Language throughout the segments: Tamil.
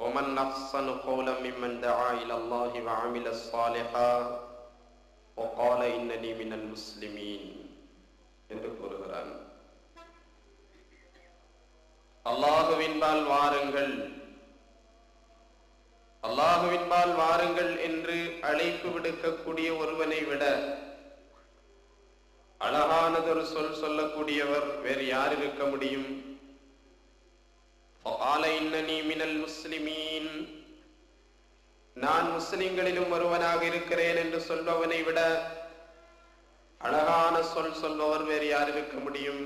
ومن أحسن قولا ممن دعا إلى الله وعمل صالحا وقال إنني من المسلمين என்று கூறுகிறான். அல்லாஹுவின்பால் வாருங்கள், அல்லாஹுவின்பால் வாருங்கள் என்று அழைப்பு விடுக்கக்கூடிய ஒருவனை விட அழகானதொரு சொல் சொல்லக்கூடியவர் வேறு யார் இருக்க முடியும்? فقال إنني من المسلمين, நான் முஸ்லிம்களிலும் ஒருவனாக இருக்கிறேன் என்று சொல்பவனை விட அழகான சொல் சொல்பவர் வேறு யார் இருக்க முடியும்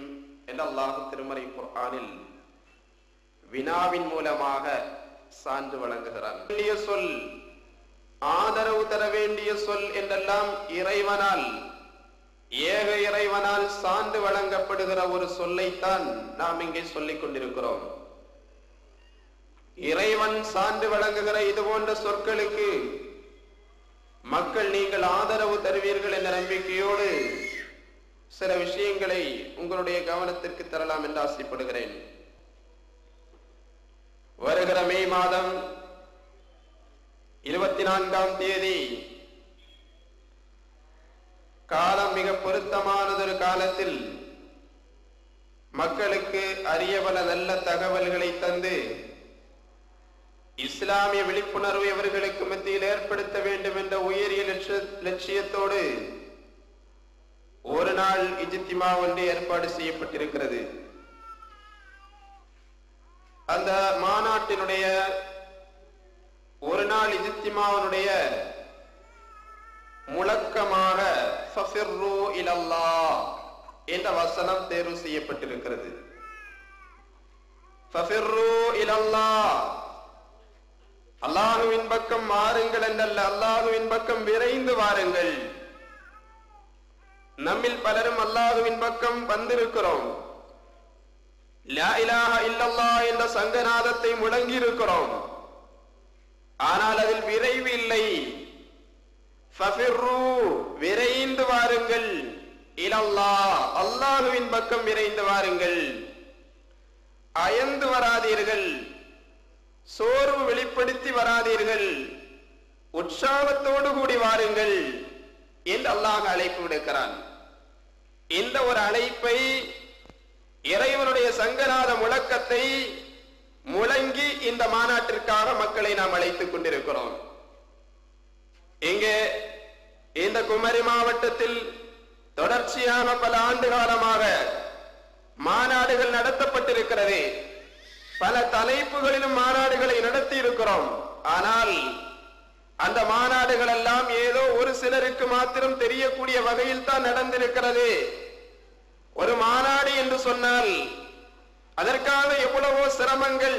என்று அல்லாஹ் திருமறை குர்ஆனில் வினாவின் மூலமாக சான்று வழங்குகிறான். சொல், ஆதரவு தர வேண்டிய சொல் என்றெல்லாம் இறைவனால், ஏக இறைவனால் சான்று வழங்கப்படுகிற ஒரு சொல்லைத்தான் நாம் இங்கே சொல்லிக் கொண்டிருக்கிறோம். இறைவன் சான்று வழங்குகிற இது போன்ற சொற்களுக்கு மக்கள் நீங்கள் ஆதரவு தருவீர்கள் என்ற நம்பிக்கையோடு சில விஷயங்களை உங்களுடைய கவனத்திற்கு தரலாம் என்று ஆசைப்படுகிறேன். வருகிற மே மாதம் 24ஆம் தேதி காலம் மிக பொருத்தமானதொரு காலத்தில் மக்களுக்கு அரிய பல நல்ல தகவல்களை தந்து இஸ்லாமிய விழிப்புணர்வை அவர்களுக்கு மத்தியில் ஏற்படுத்த வேண்டும் என்ற உயரிய லட்சியத்தோடு ஒரு நாள் இஜ்திமா ஒன்று ஏற்பாடு செய்யப்பட்டிருக்கிறது. அந்த மாநாட்டினுடைய ஒரு நாள் இஜ்திமாவுடைய முழக்கமாக ஃபஃபிர்ரு இலல்லாஹ் என்ற வசனம் தேர்வு செய்யப்பட்டிருக்கிறது. ஃபஃபிர்ரு இலல்லாஹ், அல்லாஹுவின் பக்கம் வாருங்கள் என்றல்ல, அல்லாஹுவின் பக்கம் விரைந்து வாருங்கள். நம்மில் பலரும் அல்லாஹுவின் பக்கம் வந்திருக்கிறோம், லா இலாஹ இல்லல்லாஹ் என்ற சங்கநாதத்தை முழங்கி இருக்கிறோம். ஆனால் அதில் விரைவு இல்லை. ஃபஃபிர்ரு, விரைந்து வாருங்கள், இலல்லாஹ், அல்லாஹுவின் பக்கம் விரைந்து வாருங்கள். அயர்ந்து வராதீர்கள், சோர்வு வெளிப்படுத்தி வராதீர்கள், உற்சாகத்தோடு கூடி வாருங்கள் என்று அல்லாஹ் அழைப்பு விடுக்கிறான். இந்த ஒரு அழைப்பை, இறைவனுடைய சங்கநாத முழக்கத்தை முழங்கி இந்த மாநாட்டிற்காக மக்களை நாம் அழைத்துக் கொண்டிருக்கிறோம். இங்கே இந்த குமரி மாவட்டத்தில் தொடர்ச்சியாக பல ஆண்டு காலமாக மாநாடுகள் நடத்தப்பட்டிருக்கிறது. பல தலைப்புகளிலும் மாநாடுகளை நடத்தி இருக்கிறோம். ஆனால் அந்த மாநாடுகள் எல்லாம் ஏதோ ஒரு சிலருக்கு மாத்திரம் தெரியக்கூடிய வகையில் தான் நடந்திருக்கிறது. ஒரு மாநாடு என்று சொன்னால் அதற்காக எவ்வளவோ சிரமங்கள்,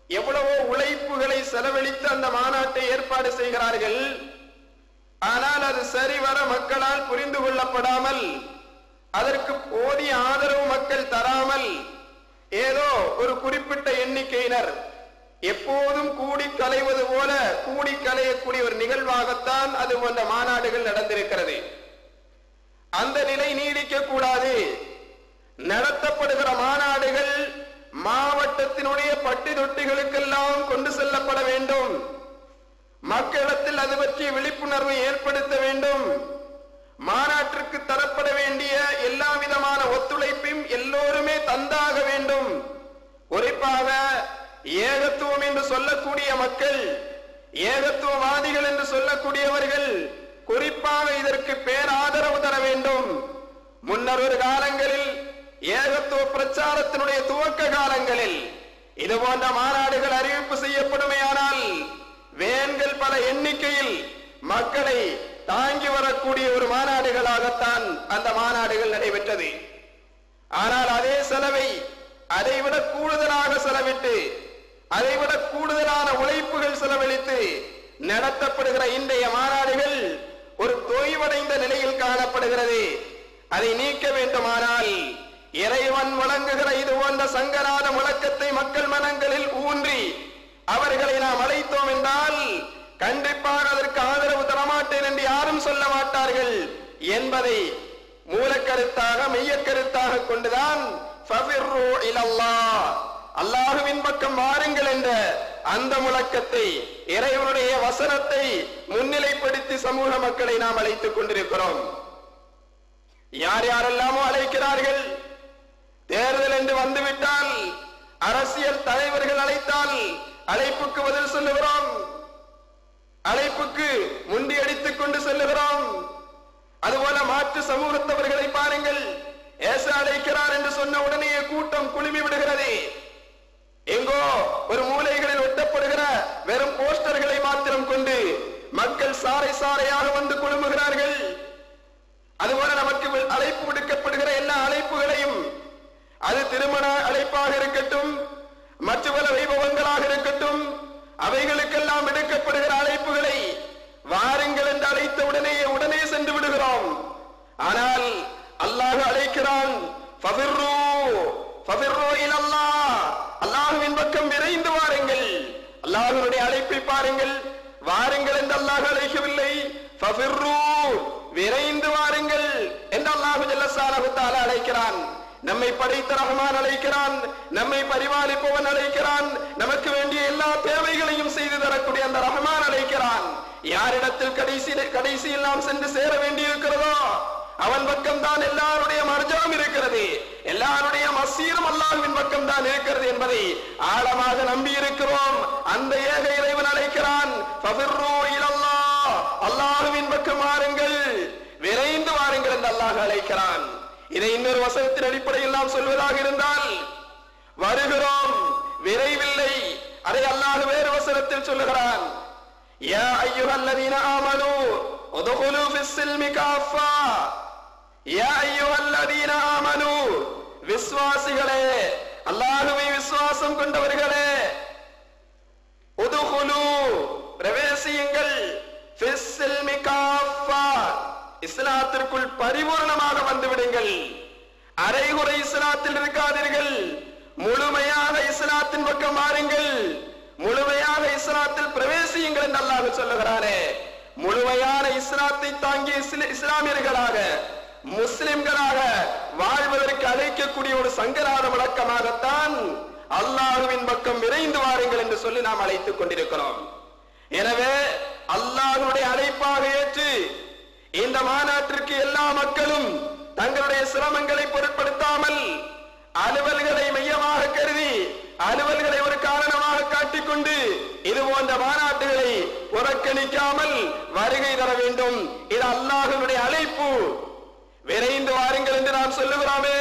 எவ்வளவோ உழைப்புகளை செலவழித்து அந்த மாநாட்டை ஏற்பாடு செய்கிறார்கள். ஆனால் அது சரிவர மக்களால் புரிந்து கொள்ளப்படாமல், அதற்கு போதிய ஆதரவு மக்கள் தராமல், ஏதோ ஒரு குறிப்பிட்ட எண்ணிக்கையினர் எப்போதும் கூடி கலைவது போல கூடி கலையக்கூடிய ஒரு நிகழ்வாகத்தான் அது போன்ற மாநாடுகள் நடந்திருக்கிறது. அந்த நிலை நீடிக்க கூடாது. நடத்தப்படுகிற மாநாடுகள் மாவட்டத்தினுடைய பட்டி தொட்டிகளுக்கெல்லாம் கொண்டு செல்லப்பட வேண்டும். மக்களிடத்தில் அது பற்றிய விழிப்புணர்வை ஏற்படுத்த வேண்டும். மாநாட்டிற்கு தரப்பட வேண்டிய எல்லா விதமான ஒத்துழைப்பையும் எல்லோருமே தந்தாக வேண்டும். குறிப்பாக ஏகத்துவம் என்று சொல்லக்கூடிய மக்கள், ஏகத்துவவாதிகள் என்று சொல்லக்கூடியவர்கள் குறிப்பாக இதற்கு பேராதரவு தர வேண்டும். முன்னர் ஒரு காலங்களில் ஏகத்துவ பிரச்சாரத்தினுடைய துவக்க காலங்களில் இது போன்ற மாநாடுகள் அறிவிப்பு செய்யப்படுமையானால் வேன்கள் பல எண்ணிக்கையில் மக்களை தாங்கி வரக்கூடிய ஒரு மாநாடுகளாகத்தான் அந்த மாநாடுகள் நடைபெற்றது. ஆனால் அதே செலவை அதைவிட கூடுதலாக செலவிட்டு, அதைவிட கூடுதலான உழைப்புகள் செலவழித்து நடத்தப்படுகிற இன்றைய மாநாடுகள் ஒரு தொய்வடைந்த நிலையில் காணப்படுகிறது. அதை நீக்க வேண்டுமானால் இறைவன் வழங்குகிற இது போன்ற சங்கநாத முழக்கத்தை மக்கள் மனங்களில் ஊன்றி அவர்களை நாம் அழைத்தோம் என்றால் கண்டிப்பாக அதற்கு ஆதரவு தரமாட்டேன் என்று யாரும் சொல்ல மாட்டார்கள் என்பதை மூலக்கருத்தாக மெய்யக்கருத்தாக கொண்டுதான் ஃபஃபிர்ரு இலல்லாஹ், அல்லாஹுவின் பக்கம் வாருங்கள் என்ற அந்த முழக்கத்தை, இறைவனுடைய வசனத்தை முன்னிலைப்படுத்தி சமூக மக்களை நாம் அழைத்துக் கொண்டிருக்கிறோம். யார் யாரெல்லாமோ அழைக்கிறார்கள். தேர்தல் என்று வந்துவிட்டால், அரசியல் தலைவர்கள் அழைத்தால் அழைப்புக்கு பதில் சொல்லுகிறோம், அழைப்புக்கு முண்டி அடித்துக் கொண்டு செல்லுகிறோம். அதுபோல மாற்று சமூகத்தவர்களை பாருங்கள், ஏச அழைக்கிறார் என்று சொன்ன உடனே கூட்டம் குழுமி விடுகிறது. எங்கோ ஒரு மூலைகளில் ஒட்டப்படுகிற வெறும் போஸ்டர்களை மாத்திரம் கொண்டு மக்கள் சாறை சாறையாக வந்து குழுமுகிறார்கள். அதுபோல நமக்கு அழைப்பு விடுக்கப்படுகிற எல்லா அழைப்புகளையும், அது திருமண அழைப்பாக இருக்கட்டும், மற்ற பல வைபவங்களாக இருக்கட்டும், அவைகளுக்கெல்லாம் விடுக்கப்படுகிற அழைப்புகளை வாருங்கள் என்று அழைத்த உடனே சென்று விடுகிறோம். ஆனால் அல்லாஹ் அழைக்கிறான், அல்லாஹ்வின் பக்கம் விரைந்து வாருங்கள். அல்லாஹ்வுடைய அழைப்பை பாருங்கள். வாருங்கள் என்று அல்லாஹ் அழைக்கவில்லை, விரைந்து வாருங்கள் என்று அல்லாஹ் ஜல்லஷானஹு தஆலா அழைக்கிறான். நம்மை படைத்த ரஹ்மான் அழைக்கிறான், நம்மை பரிபாலிப்பவன் அழைக்கிறான், நமக்கு வேண்டிய எல்லா தேவைகளையும் செய்து தரக்கூடிய அந்த ரஹ்மான் அழைக்கிறான். யாரிடத்தில் கடைசியில் நாம் சென்று சேர வேண்டி இருக்கிறதோ அவன் பக்கம் தான் எல்லாருடைய மர்ஜாம் இருக்கிறது, எல்லாருடைய மசீரும் அல்லாஹ்வின் பக்கம் தான் இருக்கிறது என்பதை ஆழமாக நம்பி இருக்கிறோம். அந்த ஏக இறைவன் அழைக்கிறான், அல்லாஹ்வின் பக்கம் வாருங்கள், விரைந்து வாருங்கள் என்று அல்லாஹ் அழைக்கிறான். இதை இன்னொரு வசனத்தின் அடிப்படையில் நாம் சொல்வதாக இருந்தால், வருகிறோம் விரைவில்லை, அதை அல்லாஹ் வேறு வசனத்தில் சொல்லுகிறான். யா அய்யுஹல்லதீன ஆமனூ உதுகுலூ ஃபிஸ்ஸில்மி காஃபா. யா அய்யுஹல்லதீன ஆமனூ, விசுவாசிகளே, அல்லாஹ்வை விசுவாசம் கொண்டவர்களே, உதுகுலூ, பிரவேசியுங்கள், ஃபிஸ்ஸில்மி காஃபா, இஸ்லாத்திற்குள் பரிபூர்ணமாக வந்துவிடுங்கள். அரைகுறை இஸ்லாத்தில் இருக்காதீர்கள், முழுமையாக இஸ்லாத்தின் பக்கம் மாறுங்கள், முழுமையாக இஸ்லாத்தில் பிரவேசியுங்கள் என்று அல்லாஹ் சொல்லுகிறானே. முழுமையான இஸ்லாத்தை தாங்கிய இஸ்லாமியர்களாக, முஸ்லிம்களாக வாழ்வதற்கு அழைக்கக்கூடிய ஒரு சங்கராத வழக்கமாகத்தான் அல்லாஹ்வின் பக்கம் விரைந்து வாருங்கள் என்று சொல்லி நாம் அழைத்துக் கொண்டிருக்கிறோம். எனவே அல்லாஹ்வுடைய அழைப்பாக ஏற்று இந்த மாநாட்டிற்கு எல்லா மக்களும் தங்களுடைய சிரமங்களை பொருட்படுத்தாமல், அலுவல்களை மையமாக கருதி, அலுவல்களை ஒரு காரணமாக காட்டிக்கொண்டு இது போன்ற மாநாட்டுகளை புறக்கணிக்காமல் வருகை தர வேண்டும். இது அல்லாஹ்வுடைய அழைப்பு. விரைந்து வாருங்கள் என்று நாம் சொல்லுகிறோமே,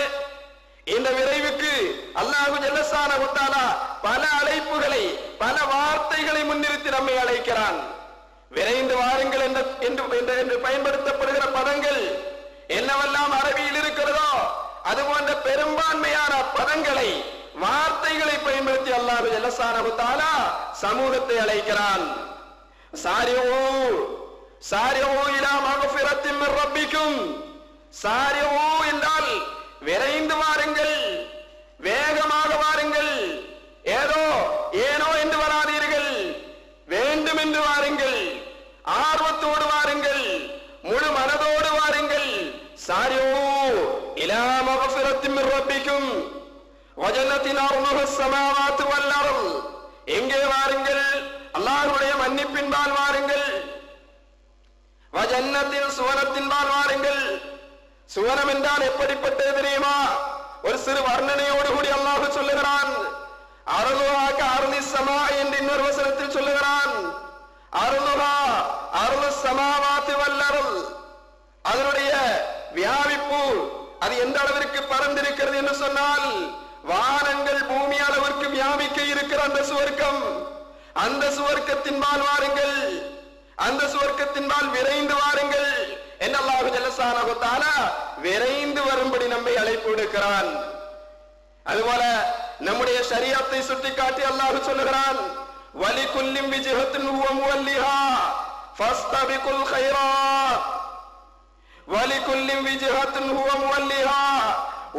இந்த விரைவுக்கு அல்லாஹ் ஜல்லஷானஹு தஆலா பல அழைப்புகளை, பல வார்த்தைகளை முன்னிறுத்தி நம்மை அழைக்கிறான். விரைந்து வாருங்கள் என்று பயன்படுத்தப்படுகிற பதங்கள் என்னவெல்லாம் அரபியில் இருக்கிறதோ அது போன்ற பெரும்பான்மையான பதங்களை, வார்த்தைகளை பயன்படுத்தி அல்லாஹ் ஜல்லஷானஹு தஆலா சமூகத்தை அழைக்கிறான். சாரிஊ இலா மக்ஃபிரத்தின் மின் ரப்பிக்கும். சாரிஊ என்றால் விரைந்து வாருங்கள், வேகமாக வாருங்கள், ஏனோ என்று வராதீர்கள், வேண்டும் என்று வாருங்கள், ஆர்வத்தோடு வாருங்கள், முழு மனதோடு வாருங்கள். சாரிஊ இலா மக்ஃபிரத்தின் மின் ரப்பிக்கும் வஜன்னத்தின் அர்துஹா ஸமாவாத்து வல் அர்த். எங்கே வாருங்கள்? அல்லாஹ்வுடைய மன்னிப்பின்பால் வாருங்கள். வஜன்னத்தின், சுவனத்தின்பால் வாருங்கள். சுவனம் என்றால் எப்படிப்பட்டது தெரியுமா? ஒரு சிறு வர்ணனையோடு கூடி அல்லாஹ் சொல்லுகிறான். அர்துஹா கஅர்திஸ் ஸமா என்று இன்னொரு வசனத்தில் சொல்லுகிறான். அர்துஹா அர்துஸ் ஸமாவாத்து வல் அர்த். அதனுடைய வியாபிப்பு அது எந்த அளவிற்கு பறந்திருக்கிறது என்று சொன்னால், வானங்கள் பூமி அளவிற்கு வியாபிக்க இருக்கிற அந்த சுவர்க்கம், அந்த சுவர்க்கத்தின்பால் வாருங்கள், அந்த சுவர்க்கத்தின்பால் விரைந்து வாருங்கள் என்று அல்லாஹ் ஜல்லஷானஹு தஆலா விரைந்து வரும்படி நம்மை அழைப்பு விடுக்கிறான். அதுபோல நம்முடைய ஷரியத்தை சுட்டிக்காட்டி அல்லாஹ் சொல்லுகிறான், வலிகுல்லிம் விஜ்ஹத்துன் ஹுவ முவல்லிஹா ஃபஸ்தபிகுல் கைராத். வலிகுல்லிம் விஜ்ஹத்துன் ஹுவ முவல்லிஹா.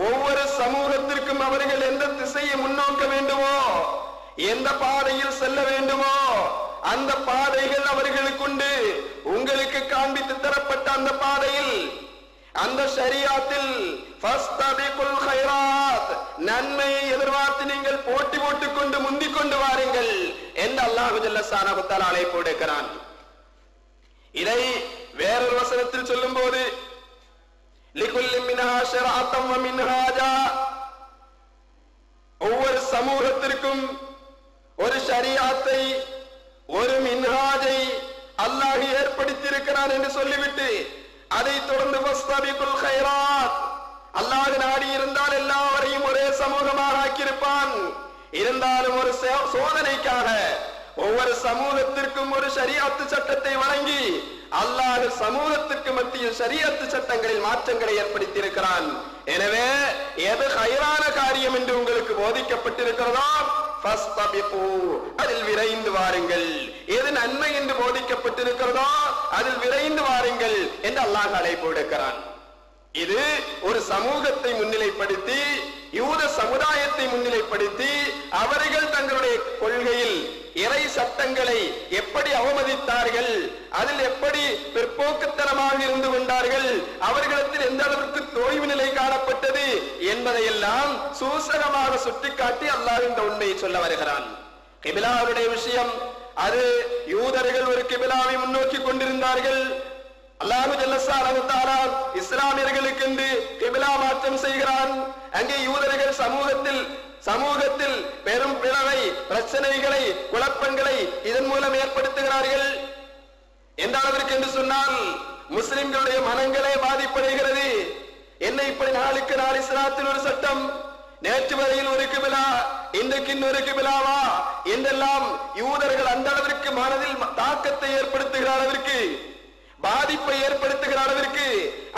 ஒவ்வொரு சமூகத்திற்கும் அவர்கள் எந்த திசையை முன்னோக்க வேண்டுமோ, எந்த பாதையில் செல்ல வேண்டுமோ, அந்த பாதைகள் அவர்களுக்கு உண்டு. உங்களுக்கு காண்பித்து தரப்பட்ட அந்த பாதையில், அந்த ஷரியாத்தில் ஃபஸ்தபிகுல் கைராத், நன்மையை எதிர்பார்த்து நீங்கள் போட்டி போட்டுக் கொண்டு முந்திக் கொண்டு வாருங்கள் என்று என்று அல்லாஹ் ஜல்ல ஷானஹு வ தஆலா அழைப்பு விடுக்கிறான். இதை வேறொரு வசனத்தில் சொல்லும்போது லிகுல்லி மின்ஹா ஷரஅத்தம் வ மின்ஹாஜா, ஒவ்வொரு சமூகத்திற்கும் ஒரு ஷரீஅத்தை ஒரு மின்ஹாஜை அல்லாஹ் ஏற்படுத்தி இருக்கிறான் என்று சொல்லிவிட்டு அதை தொடர்ந்து வஸ்தபிகுல் கைராத், அல்லாஹ் நாடி இருந்தால் எல்லாவரையும் ஒரே சமூகமாக ஆக்கியிருப்பான். இருந்தாலும் ஒரு சோதனைக்காக ஒவ்வொரு சமூகத்திற்கும் ஒரு ஷரீஅத்து சட்டத்தை வழங்கி அல்லாஹ் சமூகத்திற்கு மத்தியில் ஷரீஅத்து சட்டங்களில் மாற்றங்களை ஏற்படுத்தி இருக்கிறான். எனவே எது கைரான காரியம் என்று உங்களுக்கு போதிக்கப்பட்டிருக்கிறதோ அதில் விரைந்து வாருங்கள், எது நன்மை என்று போதிக்கப்பட்டிருக்கிறதோ அதில் விரைந்து வாருங்கள் என்று அல்லாஹ் அழைப்பு விடுக்கிறான். இது ஒரு சமூகத்தை முன்னிலைப்படுத்தி, யூத சமுதாயத்தை முன்னிலைப்படுத்தி அவர்கள் தங்களுடைய கொள்கையில் இறை சட்டங்களை எப்படி அவமதித்தார்கள், அதில் எப்படி பிற்போக்குத்தனமாக இருந்து கொண்டார்கள், அவர்களிடத்தில் எந்த அளவிற்கு தோய்வு நிலை காணப்பட்டது என்பதையெல்லாம் சூசகமாக சுட்டிக்காட்டி அல்லாஹ் இந்த உண்மையை சொல்ல வருகிறான். கிபிலாவுடைய விஷயம், அது யூதர்கள் ஒரு கிபிலாவை முன்னோக்கி கொண்டிருந்தார்கள். அல்லாஹ் ஜல்ல ஷானஹு வ தஆலா இஸ்லாமியர்களுக்கு என்று கிபிலா மாற்றம் செய்கிறான். அங்கே யூதர்கள் சமூகத்தில் பெரும் பிளவை, பிரச்சனைகளை, குழப்பங்களை இதன் மூலம் ஏற்படுத்துகிறார்கள். எந்த அளவிற்கு என்று சொன்னால் முஸ்லிம்களுடைய மனங்களே பாதிப்படைகிறது. என்ன இப்படி நாளுக்கு நாள் இஸ்லாத்தில் ஒரு சட்டம், நேற்று வரையில் ஒரு கிபிலா, இன்றைக்கு இன்னொரு கிபிலாவா என்றெல்லாம் யூதர்கள் அந்த அளவிற்கு மனதில் தாக்கத்தை ஏற்படுத்துகிற அளவிற்கு, பாதிப்பை ஏற்படுத்துகிற அளவிற்கு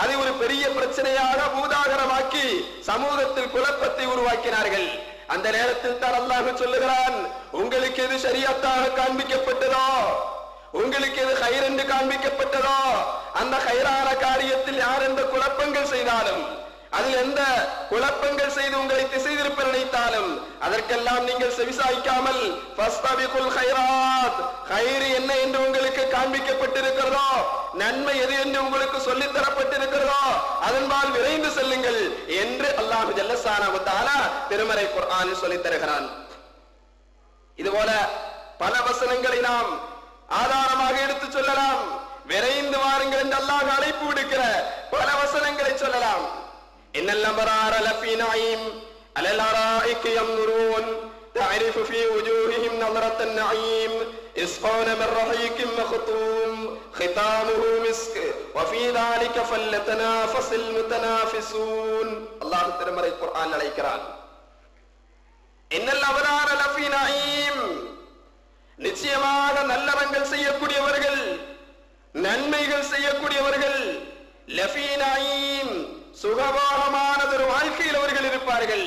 அதை ஒரு பெரிய பிரச்சனையாக பூதாகரமாக்கி சமூகத்தில் குழப்பத்தை உருவாக்கினார்கள். அந்த நேரத்தில் தான் அல்லாஹ் சொல்லுகிறான், உங்களுக்கு எது ஷரீஅத்தாக காண்பிக்கப்பட்டதோ, உங்களுக்கு எது கைர் என்று காண்பிக்கப்பட்டதோ, அந்த கைரான காரியத்தில் யார் எந்த குழப்பங்கள் செய்தாலும், அதில் எந்த குழப்பங்கள் செய்து உங்களை திசை திருப்ப நினைத்தாலும் அதற்கெல்லாம் நீங்கள் செவிசாய்க்காமல் ஃபஸ்தபிகுல் கைராத், கைர் என்ன என்று உங்களுக்கு காண்பிக்கப்பட்டிருக்கிறதோ, நன்மை எது என்று உங்களுக்கு சொல்லித் தரப்பட்டிருக்கிறதோ அதன்பால் விரைந்து செல்லுங்கள் என்று அல்லாஹ் ஜல்ல ஷானஹு வ தஆலா திருமறை குர்ஆனில் சொல்லித் தருகிறான். இதுபோல பல வசனங்களை நாம் ஆதாரமாக எடுத்து சொல்லலாம். விரைந்து வாருங்கள் என்று அல்லாஹ் அழைப்பு விடுக்கிற பல வசனங்களை சொல்லலாம். இன்னல் அபரார லஃபீ நஈம் அலல் அராயிகி யம்ருன் تعرف في وجوههم نظرة النعيم يسقون من رحيق مختوم ختامه مسك وفي ذلك فليتنافس المتنافسون. அல்லாஹ் திருமறை குர்ஆன் அழைக்கிறான், இன்னல் அபரார லஃபீ நஈம், நிச்சயமாக நல்லறங்கள் செய்யக்கூடியவர்கள், நன்மைகள் செய்யக்கூடியவர்கள், லஃபீ நஈம், சுகபோகமானதொரு வாழ்க்கையில் அவர்கள் இருப்பார்கள்.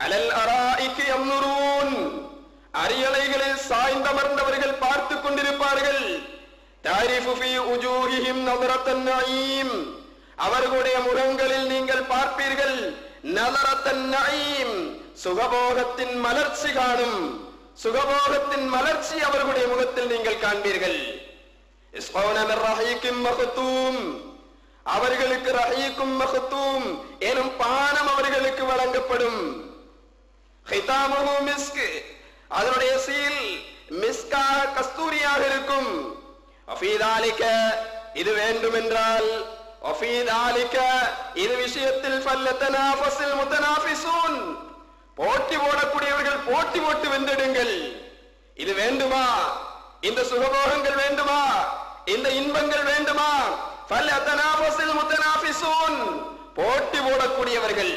அலல் அராயிகி யம்ருன், அரியலைகளில் சாய்ந்தமர்ந்தவர்கள் பார்த்து கொண்டிருப்பார்கள். தாரிஃபு ஃபீ உஜூஹிஹிம் நظரத்தன் நஈம், அவர்களுடைய முகங்களில் நீங்கள் பார்ப்பீர்கள் நظரத்தன் நஈம், சுகபோகத்தின் மலர்ச்சி காணும், சுகபோகத்தின் மலர்ச்சி அவர்களுடைய முகத்தில் நீங்கள் காண்பீர்கள். இஸ்கௌன மிர் ரஹீகிம் மக்தூம், அவர்களுக்கு ரஹீக்கும் மக்தூம் எனும் பானம் அவர்களுக்கு வழங்கப்படும். ஹிதாமுஹு மிஸ்க், அதனுடைய சீல் மிஸ்காக கஸ்தூரியாக இருக்கும். வஃபீ தாலிக, இது வேண்டும் என்றால், வஃபீ தாலிக, இது விஷயத்தில் ஃபல்லதனாஃபஸில் முத்தனாஃபிஸூன், போட்டி போடக்கூடியவர்கள் போட்டி போட்டு வென்றெடுங்கள். இது வேண்டுமா, இந்த சுகபோகங்கள் வேண்டுமா, இந்த இன்பங்கள் வேண்டுமா, ஃபல்லதனாஃபஸில் முத்தனாஃபிஸூன், போட்டி போடக்கூடியவர்கள்,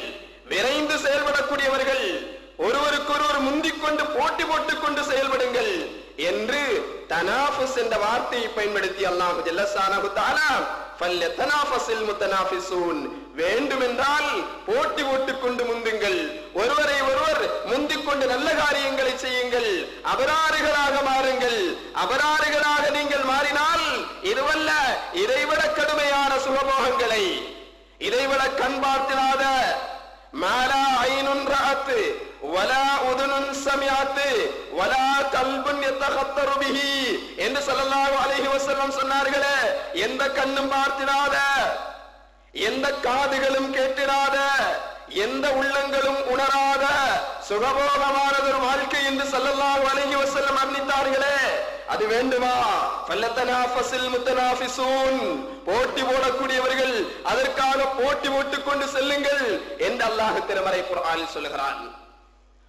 விரைந்து செயல்படக்கூடியவர்கள், ஒருவருக்கொருவர் முந்திக்கொண்டு போட்டி போட்டுக் கொண்டு செயல்படுங்கள் என்று தனாஃபுஸ் என்ற வார்த்தையை பயன்படுத்தி அல்லாஹ் ஜல்ல ஷானஹு தஆலா ஃபல்லதனாஃபஸில் முத்தனாஃபிஸூன், வேண்டுமென்றால் போட்டி போட்டுக் கொண்டு முந்துங்கள், ஒருவரை ஒருவர் முந்திக்கொண்டு நல்ல காரியங்களை செய்யுங்கள், அபராறுகளாக மாறுங்கள். அபராறுகளாக நீங்கள் மாறினால் இதுவல்ல, இதைவிட கடுமையான சுகபோகங்களை, இதைவிட கண் பார்த்திராத மாலா ஐனுன் ரஅத் வலா உதுனுன் சமிஅத் வலா கல்புன் யதகத்தரு பிஹி என்று ஸல்லல்லாஹு அலைஹி வஸல்லம் சொன்னார்களே, எந்த கண்ணும் பார்த்திராத, எந்த காதுகளும் கேட்டிராத, எந்த உள்ளங்களும் உணராத சுகபோகமானதொரு வாழ்க்கை என்று ஸல்லல்லாஹு அலைஹி வஸல்லம் வர்ணித்தார்கள். இருக்கிறார்களே அது வேண்டுமா? ஃபல்லதனாஃபஸில் முத்தனாஃபிஸூன், போட்டி போடக்கூடியவர்கள் அதற்காக போட்டி போட்டுக் கொண்டு செல்லுங்கள் என்று அல்லாஹ் திருமறை குர்ஆனில் சொல்லுகிறான்.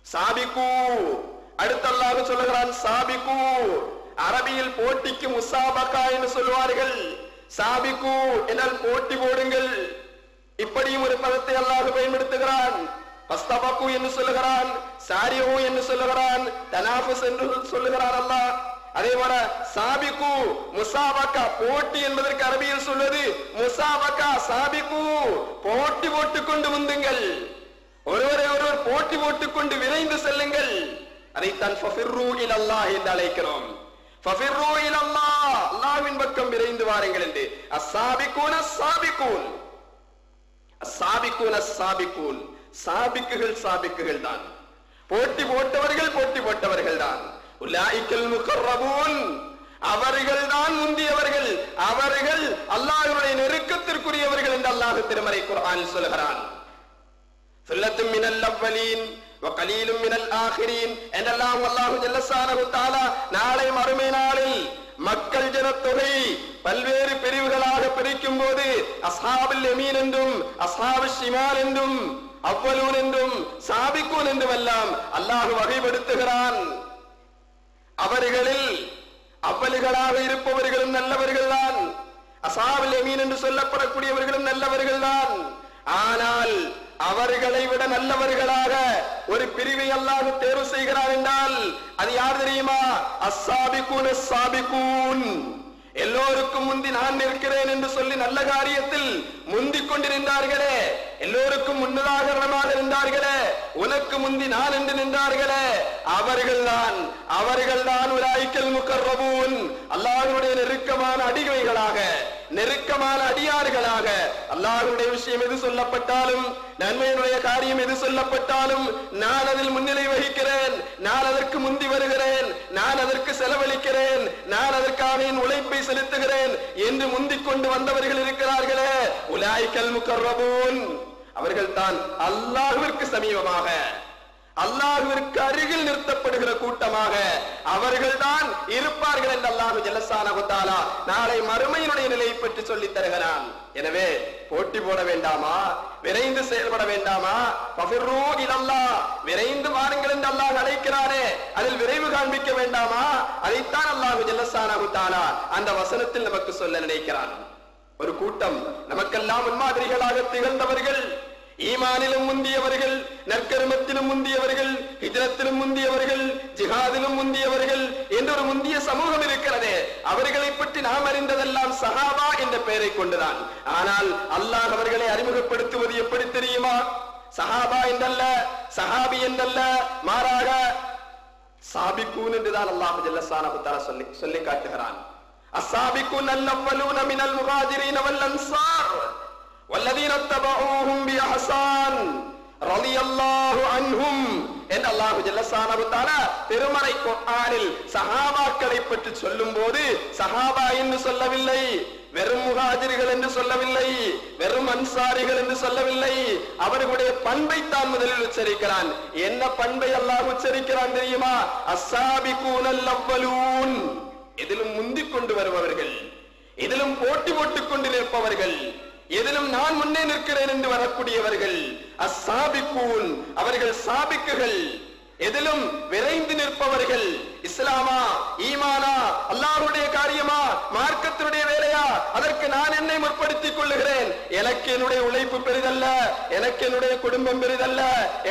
சாபிகு, அடுத்து அல்லாஹ் சொல்லுகிறான் சாபிகு. அரபியில் போட்டிக்கு முசாபகா என்று சொல்வார்கள். சாபிகு என்றால் போட்டி போடுங்கள். இப்படியும் ஒரு பதத்தை அல்லாஹ் பயன்படுத்துகிறான். பஸ்தபகு என்று சொல்லுகிறான், சாரியோ என்று சொல்லுகிறான், தனாஃபுஸ் என்று சொல்லுகிறான் அல்லாஹ். அதே போல சாபிகு முசாபகா, போட்டி என்பதற்கு அரபியில் சொல்வது முசாபகா. சாபிகு, போட்டி போட்டுக் கொண்டு முந்துங்கள், ஒருவரை ஒருவர் போட்டி போட்டுக் கொண்டு விரைந்து செல்லுங்கள். அதைத்தான் ஃபஃபிர்ரு இலல்லாஹ் என்று அழைக்கிறோம். ஃபஃபிர்ரு இலல்லாஹ், அல்லாஹ்வின் பக்கம் விரைந்து வாருங்கள் என்று. அஸ்ஸாபிகூன ஸாபிகூன், அஸ்ஸாபிகூன ஸாபிகூன், சாபிக்குகள் சாபிக்குகள் தான், போட்டி போட்டவர்கள் போட்டி போட்டவர்கள் தான். உலாயிக்கல் முகர்ரபூன், அவர்கள் தான் முந்தியவர்கள், அவர்கள் அல்லாஹ்வுடைய நெருக்கத்திற்குரியவர்கள் என்று அல்லாஹ் திருமறை குர்ஆனில் சொல்கிறான். சுல்லத்தும் மினல் அவ்வலீன் வ கலீலும் மினல் ஆகிரீன் என்றெல்லாம் அல்லாஹ் ஜல்ல ஷானஹு தஆலா நாளை மறுமை நாளில் மக்கள் ஜனத்தொகை பல்வேறு பிரிவுகளாக பிரிக்கும் போது அஸ்ஹாபுல் யமீன் என்றும் அஸ்ஹாபுல் ஷிமால் என்றும் அவ்வலூன் என்றும் சாபிகூன் என்றும் எல்லாம் அல்லாஹ் வகைப்படுத்துகிறான். அவர்களில் அவ்வலுகளாக இருப்பவர்களும் நல்லவர்கள் தான், அஸ்ஹாபுல் யமீன் என்று சொல்லப்படக்கூடியவர்களும் நல்லவர்கள் தான். ஆனால் அவர்களை விட நல்லவர்களாக ஒரு பிரிவை அல்லாஹ் தேர்வு செய்கிறார் என்றால் அது யார் தெரியுமா? அஸ்ஸாபிகூன ஸாபிகூன், எல்லோருக்கும் முந்தி நான் நிற்கிறேன் என்று சொல்லி நல்ல காரியத்தில் முந்திக் கொண்டு நின்றார்களே, எல்லோருக்கும் முன்னதாகரணமாக நின்றார்களே, உனக்கு முந்தி நான் என்று நின்றார்களே, அவர்கள்தான் அவர்கள்தான் உலாயிக்கல் முகர்ரபூன், அல்லாஹ்வுடைய நெருக்கமான அடிமைகளாக, நெருக்கமான அடியார்களாக. அல்லாஹ்வுடைய விஷயம் எது சொல்லப்பட்டாலும், நன்மையினுடைய காரியம் எது சொல்லப்பட்டாலும் நான் அதில் முன்னிலை வகிக்கிறேன், நான் அதற்கு முந்தி வருகிறேன், நான் அதற்கு செலவழிக்கிறேன், நான் அதற்கான என் உழைப்பை செலுத்துகிறேன் என்று முந்திக் கொண்டு வந்தவர்கள் இருக்கிறார்களே, உலாயிக்கல் முகர்ரபூன், அவர்கள் தான் அல்லாஹ்விற்கு சமீபமாக, அல்லாஹ்விற்கு அருகில் நிறுத்தப்படுகிற கூட்டமாக அவர்கள் தான் இருப்பார்கள் என்று அல்லாஹ் ஜல்ல ஷானஹு தஆலா நாளை மறுமையினுடைய நிலையை பற்றி சொல்லி தருகிறான். எனவே போட்டி போட வேண்டாமா? விரைந்து செயல்பட வேண்டாமா? ஃபஃபிர்ரு இலல்லாஹ், விரைந்து வாருங்கள் என்று அல்லாஹ் அழைக்கிறானே, அதில் விரைவு காண்பிக்க வேண்டாமா? அதைத்தான் அல்லாஹ் ஜல்ல ஷானஹு தஆலா அந்த வசனத்தில் நமக்கு சொல்ல நினைக்கிறான். ஒரு கூட்டம் நமக்கெல்லாம் முன்மாதிரிகளாக திகழ்ந்தவர்கள், ஈமானிலும் முந்தியவர்கள், நற்கர்மத்திலும் முந்தியவர்கள், ஹிஜ்ரத்திலும் முந்தியவர்கள், ஜிஹாதிலும் முந்தியவர்கள் என்ற ஒரு முந்திய சமூகம் இருக்கிறது. அவர்களை பற்றி நாம் அறிந்ததெல்லாம் சஹாபா என்ற பெயரை கொண்டுதான். ஆனால் அல்லாஹ் அவர்களை அறிமுகப்படுத்துவது எப்படி தெரியுமா? சஹாபா என்றல்ல, சஹாபி என்றல்ல, மாறாக சாபிகூன் என்றுதான் அல்லாஹ் ஜல்ல ஷானஹு தஆலா சொல்லி காட்டுகிறான். அஸ்ஸாபிகூன் அல்-அவ்வலூன மினல் முஹாஜிரீன வல் அன்சார் வல்லதீன தபஊஹும் பிஇஹ்சான் ரலியல்லாஹு அன்ஹும் என்று அல்லாஹ் ஜல்ல ஷானஹு தஆலா திருமறை குர்ஆனில் சஹாபாக்களை பற்றி சொல்லும்போது சஹாபா என்று சொல்லவில்லை, வெறும் முஹாஜிர்கள் என்று சொல்லவில்லை, வெறும் அன்சாரிகள் என்று சொல்லவில்லை, அவர்களுடைய பண்பை தான் முதலில் உச்சரிக்கிறான். என்ன பண்பை அல்லாஹ் உச்சரிக்கிறான் தெரியுமா? அஸ்ஸாபிகூனல் அவ்வலூன், எதிலும் முந்திக் கொண்டு வருபவர்கள், எதிலும் போட்டி போட்டுக் கொண்டு நிற்பவர்கள், எதிலும் நான் முன்னே நிற்கிறேன் என்று வரக்கூடியவர்கள். அஸ்ஸாபிகூன், அவர்கள் சாபிக்குகள், எதிலும் விரைந்து நிற்பவர்கள். இஸ்லாமா, ஈமானா, அல்லாஹ்வுடைய காரியமா, மார்க்கத்தினுடைய வேலையா, அதற்கு நான் என்னை முற்படுத்திக் கொள்ளுகிறேன். எனக்கு என்னுடைய உழைப்பு பெரிதல்ல, எனக்கு என்னுடைய குடும்பம் பெரிதல்ல,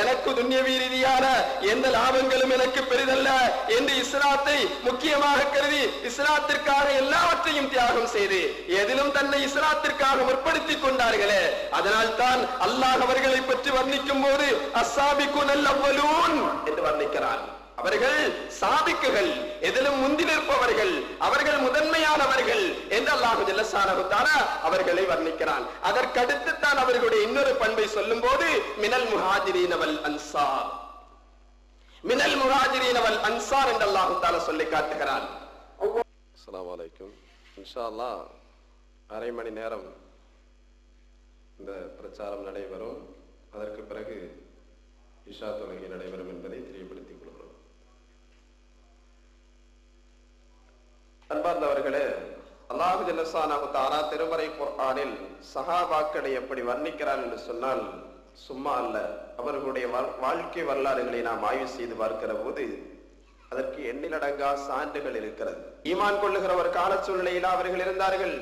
எனக்கு துன்யவி ரீதியான எந்த லாபங்களும் எனக்கு பெரிதல்ல என்று இஸ்லாத்தை முக்கியமாக கருதி இஸ்லாத்திற்காக எல்லாவற்றையும் தியாகம் செய்து எதிலும் தன்னை இஸ்லாத்திற்காக முற்படுத்திக் கொண்டார்களே, அதனால் தான் அல்லாஹ் அவர்களை பற்றி வர்ணிக்கும் போது அஸ்ஸாபிகூனல் அவ்வலூன் என்று வர்ணிக்கிறான். அவர்கள் சாபிக்குகள், எதிலும் முந்தி நிற்பவர்கள், அவர்கள் முதன்மையானவர்கள் என்று அல்லாஹ் ஜல்ல ஷானஹு தஆலா அவர்களை வர்ணிக்கிறான். அதற்கடுத்து தான் அவர்களுடைய இன்னொரு பண்பை சொல்லும் போது மினல் முஹாஜிரீன வல் அன்சார், மினல் முஹாஜிரீன வல் அன்சார் என்று அல்லாஹ் தஆலா சொல்லி காட்டுகிறான். அஸ்ஸலாமு அலைக்கும். இன்ஷா அல்லாஹ் அரை மணி நேரம் இந்த பிரச்சாரம் நடைபெறும். அதற்கு பிறகு இஷா தொழுகை நடைபெறும் என்பதை தெரியப்படுத்திக் கொள்கிறோம். அன்பார்ந்தவர்களே, அல்லாஹ் ஜல்லஷானஹு தஆலா திருமறை குர்ஆனில் சஹாபாக்களை எப்படி வர்ணிக்கிறார் என்று சொன்னால் சும்மா அல்ல. அவர்களுடைய வாழ்க்கை வரலாறுகளை நாம் ஆய்வு செய்து பார்க்கிற போது அதற்கு எண்ணிலடங்கா சான்றுகள் இருக்கிறது. ஈமான் கொள்ளுகிற ஒரு கால சூழ்நிலையில் அவர்கள் இருந்தார்கள்.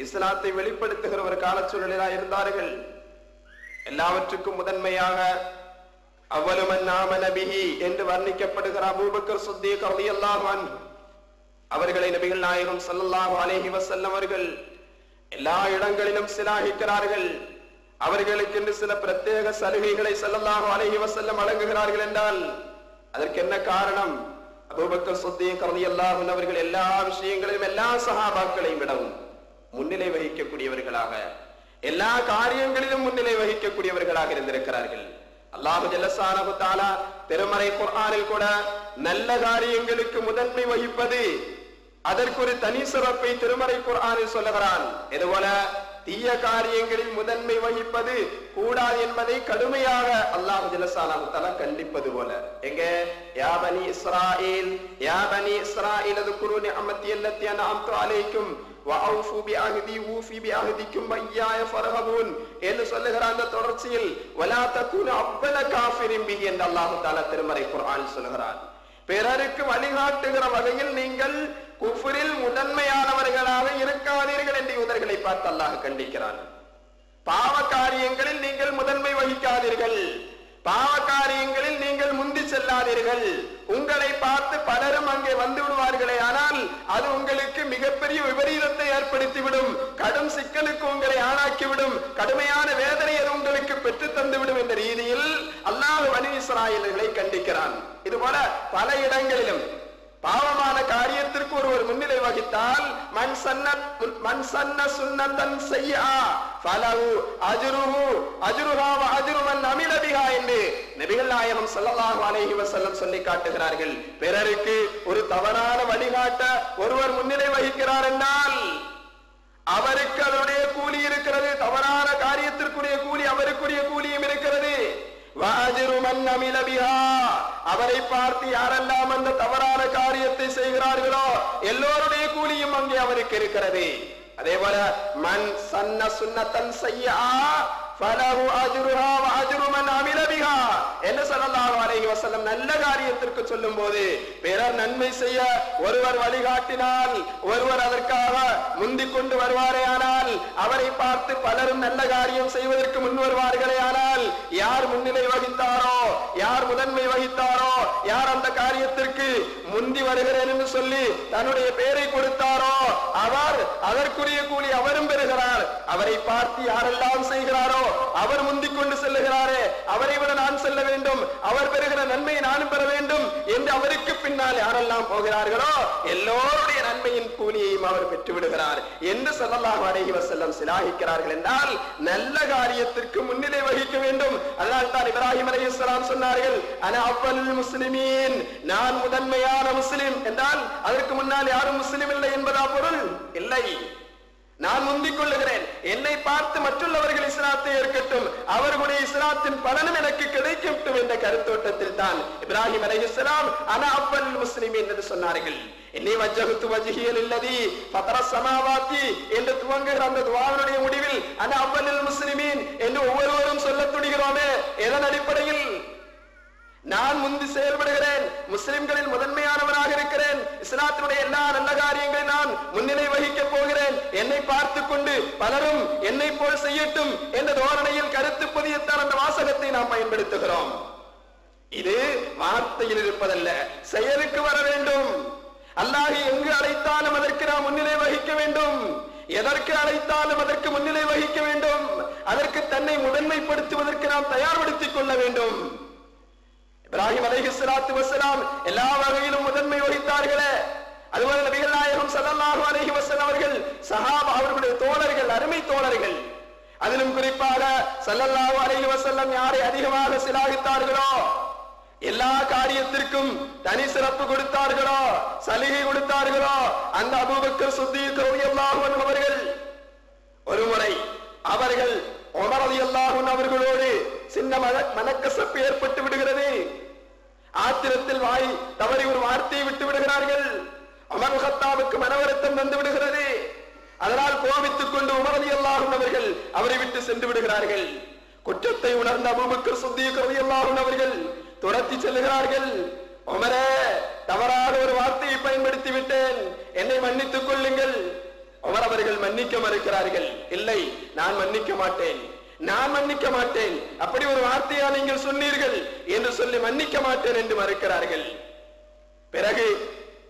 இஸ்லாத்தை வெளிப்படுத்துகிற ஒரு கால சூழ்நிலையில் இருந்தார்கள். எல்லாவற்றுக்கும் முதன்மையாக அவ்வலு மன் ஆமன பிஹி என்று வர்ணிக்கப்படுகிற அபூபக்கர் சித்தீக் ரலியல்லாஹு அன்ஹு அவர்களை நபிகள் நாயகம் ஸல்லல்லாஹு அலைஹி வஸல்லம் அவர்கள் எல்லா இடங்களிலும் சிலாகிக்கிறார்கள். அவர்களுக்கு என்று சில பிரத்யேக சலுகைகளை ஸல்லல்லாஹு அலைஹி வஸல்லம் வழங்குகிறார்கள் என்றால் அதற்கு என்ன காரணம்? அபூபக்கர் சித்தீக் ரலியல்லாஹு அன்ஹு அவர்கள் எல்லா விஷயங்களிலும் எல்லா சஹாபாக்களையும் விடவும் முன்னிலை வகிக்கக்கூடியவர்களாக, எல்லா காரியங்களிலும் முன்னிலை வகிக்கக்கூடியவர்களாக இருந்திருக்கிறார்கள். அல்லாஹ் ஜல்லஷானஹு தஆலா திருமறை குர்ஆனில் கூட நல்ல காரியங்களுக்கு முதன்மை வகிப்பது அதற்கு ஒரு தனி சிறப்பை திருமறை குர்ஆனில் சொல்லுகிறான். இதுபோல தீய காரியங்களில் முதன்மை வகிப்பது கூடாது என்பதை கடுமையாக அல்லாஹ் ஜல்லஷானஹு தஆலா கண்டிப்பது போல எங்கே யா பனி இஸ்ராயீல் யா பனி இஸ்ராயீல் அذ்குரு நிஅமத்தி அல்லதி அன்அம்து அலைக்கும் வஅஃபு பிஅஹதி ஊஃபி பிஅஹதிக்கும் வய்யாய ஃபர்ஹபூன் என்று சொல்லுகிற அந்த தொடர்ச்சியில் வலா தகுனு அவ்வல காஃபிரின் பிஹி என்று அல்லாஹ் தஆலா திருமறை குர்ஆனில் சொல்லுகிறான். பிறருக்கு வழிகாட்டுகிற வகையில் நீங்கள் குஃப்ரில் முதன்மையானவர்களாக இருக்காதீர்கள் என்று யூதர்களை பார்த்து அல்லாஹ் கண்டிக்கிறான். பாவ காரியங்களில் நீங்கள் முதன்மை வகிக்காதீர்கள், பாவ காரியங்களில் நீங்கள் முந்தி செல்லாதீர்கள். உங்களை பார்த்து பலரும் அங்கே வந்து விடுவார்களே, ஆனால் அது உங்களுக்கு மிகப்பெரிய விபரீதத்தை ஏற்படுத்திவிடும், கடும் சிக்கலுக்கு உங்களை ஆளாக்கிவிடும், கடுமையான வேதனை அது உங்களுக்கு பெற்று தந்துவிடும் என்ற ரீதியில் அல்லாஹ் பனி இஸ்ராயீலர்களை கண்டிக்கிறான். இதுபோல பல இடங்களிலும் பாவமான காரியத்திற்கு ஒருவர் முன்னிலை வகித்தால் மன் சன்ன சுன்னத்தன் ஸய்யிஆ ஃபலஹு அஜ்ருஹு அஜ்ருஹா வ அஜ்ரு மன் அமில பிஹா என்று நபிகள் நாயகம் ஸல்லல்லாஹு அலைஹி வஸல்லம் சொல்லி காட்டுகிறார்கள். பிறருக்கு ஒரு தவறான வழிகாட்ட ஒருவர் முன்னிலை வகிக்கிறார் என்றால் அவருக்கு அதனுடைய கூலி இருக்கிறது, தவறான காரியத்திற்குரிய கூலி அவருக்குரிய கூலியும் இருக்கிறது. அவரை பார்த்து யாரெல்லாம் அந்த தவறான காரியத்தை செய்கிறார்களோ எல்லோருடைய கூலியும் அங்கே அவருக்கு இருக்கிறது. அதே போல மன் சன்ன சுன்னத்தன் ஸய்யிஆ ஃபலஹு அஜ்ருஹா வ அஜ்ரு மன் அமில பிஹா என்று ஸல்லல்லாஹு அலைஹி வஸல்லம் நல்ல காரியத்திற்கு சொல்லும்போது பிறர் நன்மை செய்ய ஒருவர் வழிகாட்டினால், ஒருவர் அதற்காக முந்திக் கொண்டு வருவாரே ஆனால், அவரை பார்த்து பலரும் நல்ல காரியம் செய்வதற்கு முன் வருவார்களே ஆனால், யார் முன்னிலை வகித்தாரோ, யார் முதன்மை வகித்தாரோ, யார் அந்த காரியத்திற்கு முந்தி வருகிறேன் என்று சொல்லி தன்னுடைய பெயரை கொடுத்தாரோ அவர் அதற்குரிய கூலி அவரும் பெறுகிறார். அவரை பார்த்து யாரெல்லாம் செய்கிறாரோ அவர் முந்திக் கொண்டு செல்லுகிறாரே, அவரை விட நான் செல்ல வேண்டும், அவர் பெறுகிற நன்மையை நானும் பெற வேண்டும் என்று அவருக்கு பின்னால் யாரெல்லாம் போகிறார்களோ எல்லோருடைய நன்மையின் கூலியையும் அவர் பெற்று விடுகிறார் என்று ஸல்லல்லாஹு அலைஹி வஸல்லம் சிலாகிக்கிறார்கள். என்றால் நல்ல காரியத்திற்கு முன்னிலை வகிக்க வேண்டும். அதனால் தான் இப்ராஹிம் அலைஹிஸ்ஸலாம் சொன்னார்கள், அன அவ்வல் முஸ்லிமீன், நான் முதன்மையான முஸ்லிம் என்றால் அதற்கு முன்னால் யாரும் முஸ்லிம் இல்லை என்பதா பொருள்? இல்லை, நான் முந்திக் கொள்ளுகிறேன். என்னை பார்த்து மற்றுள்ளவர்கள் இஸ்லாத்தை ஏற்கட்டும், அவர்களுடைய இஸ்லாத்தின் பலனும் எனக்கு கிடைக்கட்டும் என்ற கருத்தோட்டத்தில் தான் இப்ராஹிம் அலைஹிஸ்ஸலாம் அனா அவ்வல் முஸ்லிமீன் என்று சொன்னார்கள். இன்னி வஜ்ஜஹ்து வஜ்ஹிய லில்லதி ஃபதர ஸமாவாத்தி என்று துவங்குகிற அந்த துஆவினுடைய முடிவில் அனா அவ்வல் முஸ்லிமீன் என்று ஒவ்வொருவரும் சொல்லத் துடிக்கிறோமே, எதன் அடிப்படையில்? நான் முந்தி செயல்படுகிறேன், முஸ்லிம்களில் முதன்மையானவராக இருக்கிறேன், இஸ்லாத்தினுடைய எல்லா நல்ல காரியங்களை நான் முன்னிலை வகிக்க போகிறேன், என்னை பார்த்து கொண்டு பலரும் என்னை போல் செய்யட்டும் என்ற தோரணையில் கருத்து பதியத்தான் அந்த வாசகத்தை நாம் பயன்படுத்துகிறோம். இது வார்த்தையில் இருப்பதல்ல, செயலுக்கு வர வேண்டும். அல்லாஹ் எங்கு அழைத்தாலும் அதற்கு நாம் முன்னிலை வகிக்க வேண்டும், எதற்கு அழைத்தாலும் அதற்கு முன்னிலை வகிக்க வேண்டும், அதற்கு தன்னை முதன்மைப்படுத்துவதற்கு நாம் தயார்படுத்திக் கொள்ள வேண்டும். இப்ராஹிம் அலைஹிஸ்ஸலாத்து வஸ்ஸலாம் எல்லா வகையிலும் முதன்மை வகித்தார்களே, அதுபோல நபிகள் நாயகம் ஸல்லல்லாஹு அலைஹி வஸல்லம் அவர்கள் சஹாபா அவர்களுடைய தோழர்கள், அருமை தோழர்கள், அதிலும் குறிப்பாக ஸல்லல்லாஹு அலைஹி வஸல்லம் யாரை அதிகமாக சிலாகித்தார்களோ, எல்லா காரியத்திற்கும் தனி சிறப்பு கொடுத்தார்களோ, சலுகை கொடுத்தார்களோ, அந்த அபூபக்கர் சித்தீக் ரலியல்லாஹு அன்ஹு அவர்கள் ஒருமுறை அவர்கள் உமர் ரலியல்லாஹு அன்ஹு அவர்களோடு சின்ன மனக்கசப்பு ஏற்பட்டு விடுகிறது. ஆத்திரத்தில் வாய் தவறி ஒரு வார்த்தையை விட்டு விடுகிறார்கள். உமர் கத்தாவுக்கு மனவருத்தம் வந்து விடுகிறது. அதனால் கோபித்துக் கொண்டு உமர் ரலியல்லாஹு அன்ஹு அவர்கள் அவரை விட்டு சென்று விடுகிறார்கள். குற்றத்தை உணர்ந்த அபூபக்கர் சித்தீக் ரலியல்லாஹு அன்ஹு அவர்கள் துரத்தி செல்கிறார்கள். உமரே, தவறான ஒரு வார்த்தையை பயன்படுத்தி விட்டேன், என்னை மன்னித்துக் கொள்ளுங்கள். உமர் அவர்கள் மன்னிக்க மறுக்கிறார்கள். இல்லை, நான் மன்னிக்க மாட்டேன், நான் மன்னிக்க மாட்டேன், அப்படி ஒரு வார்த்தையா நீங்கள் சொன்னீர்கள் என்று சொல்லி மன்னிக்க மாட்டேன் என்று மறுக்கிறார்கள். பிறகு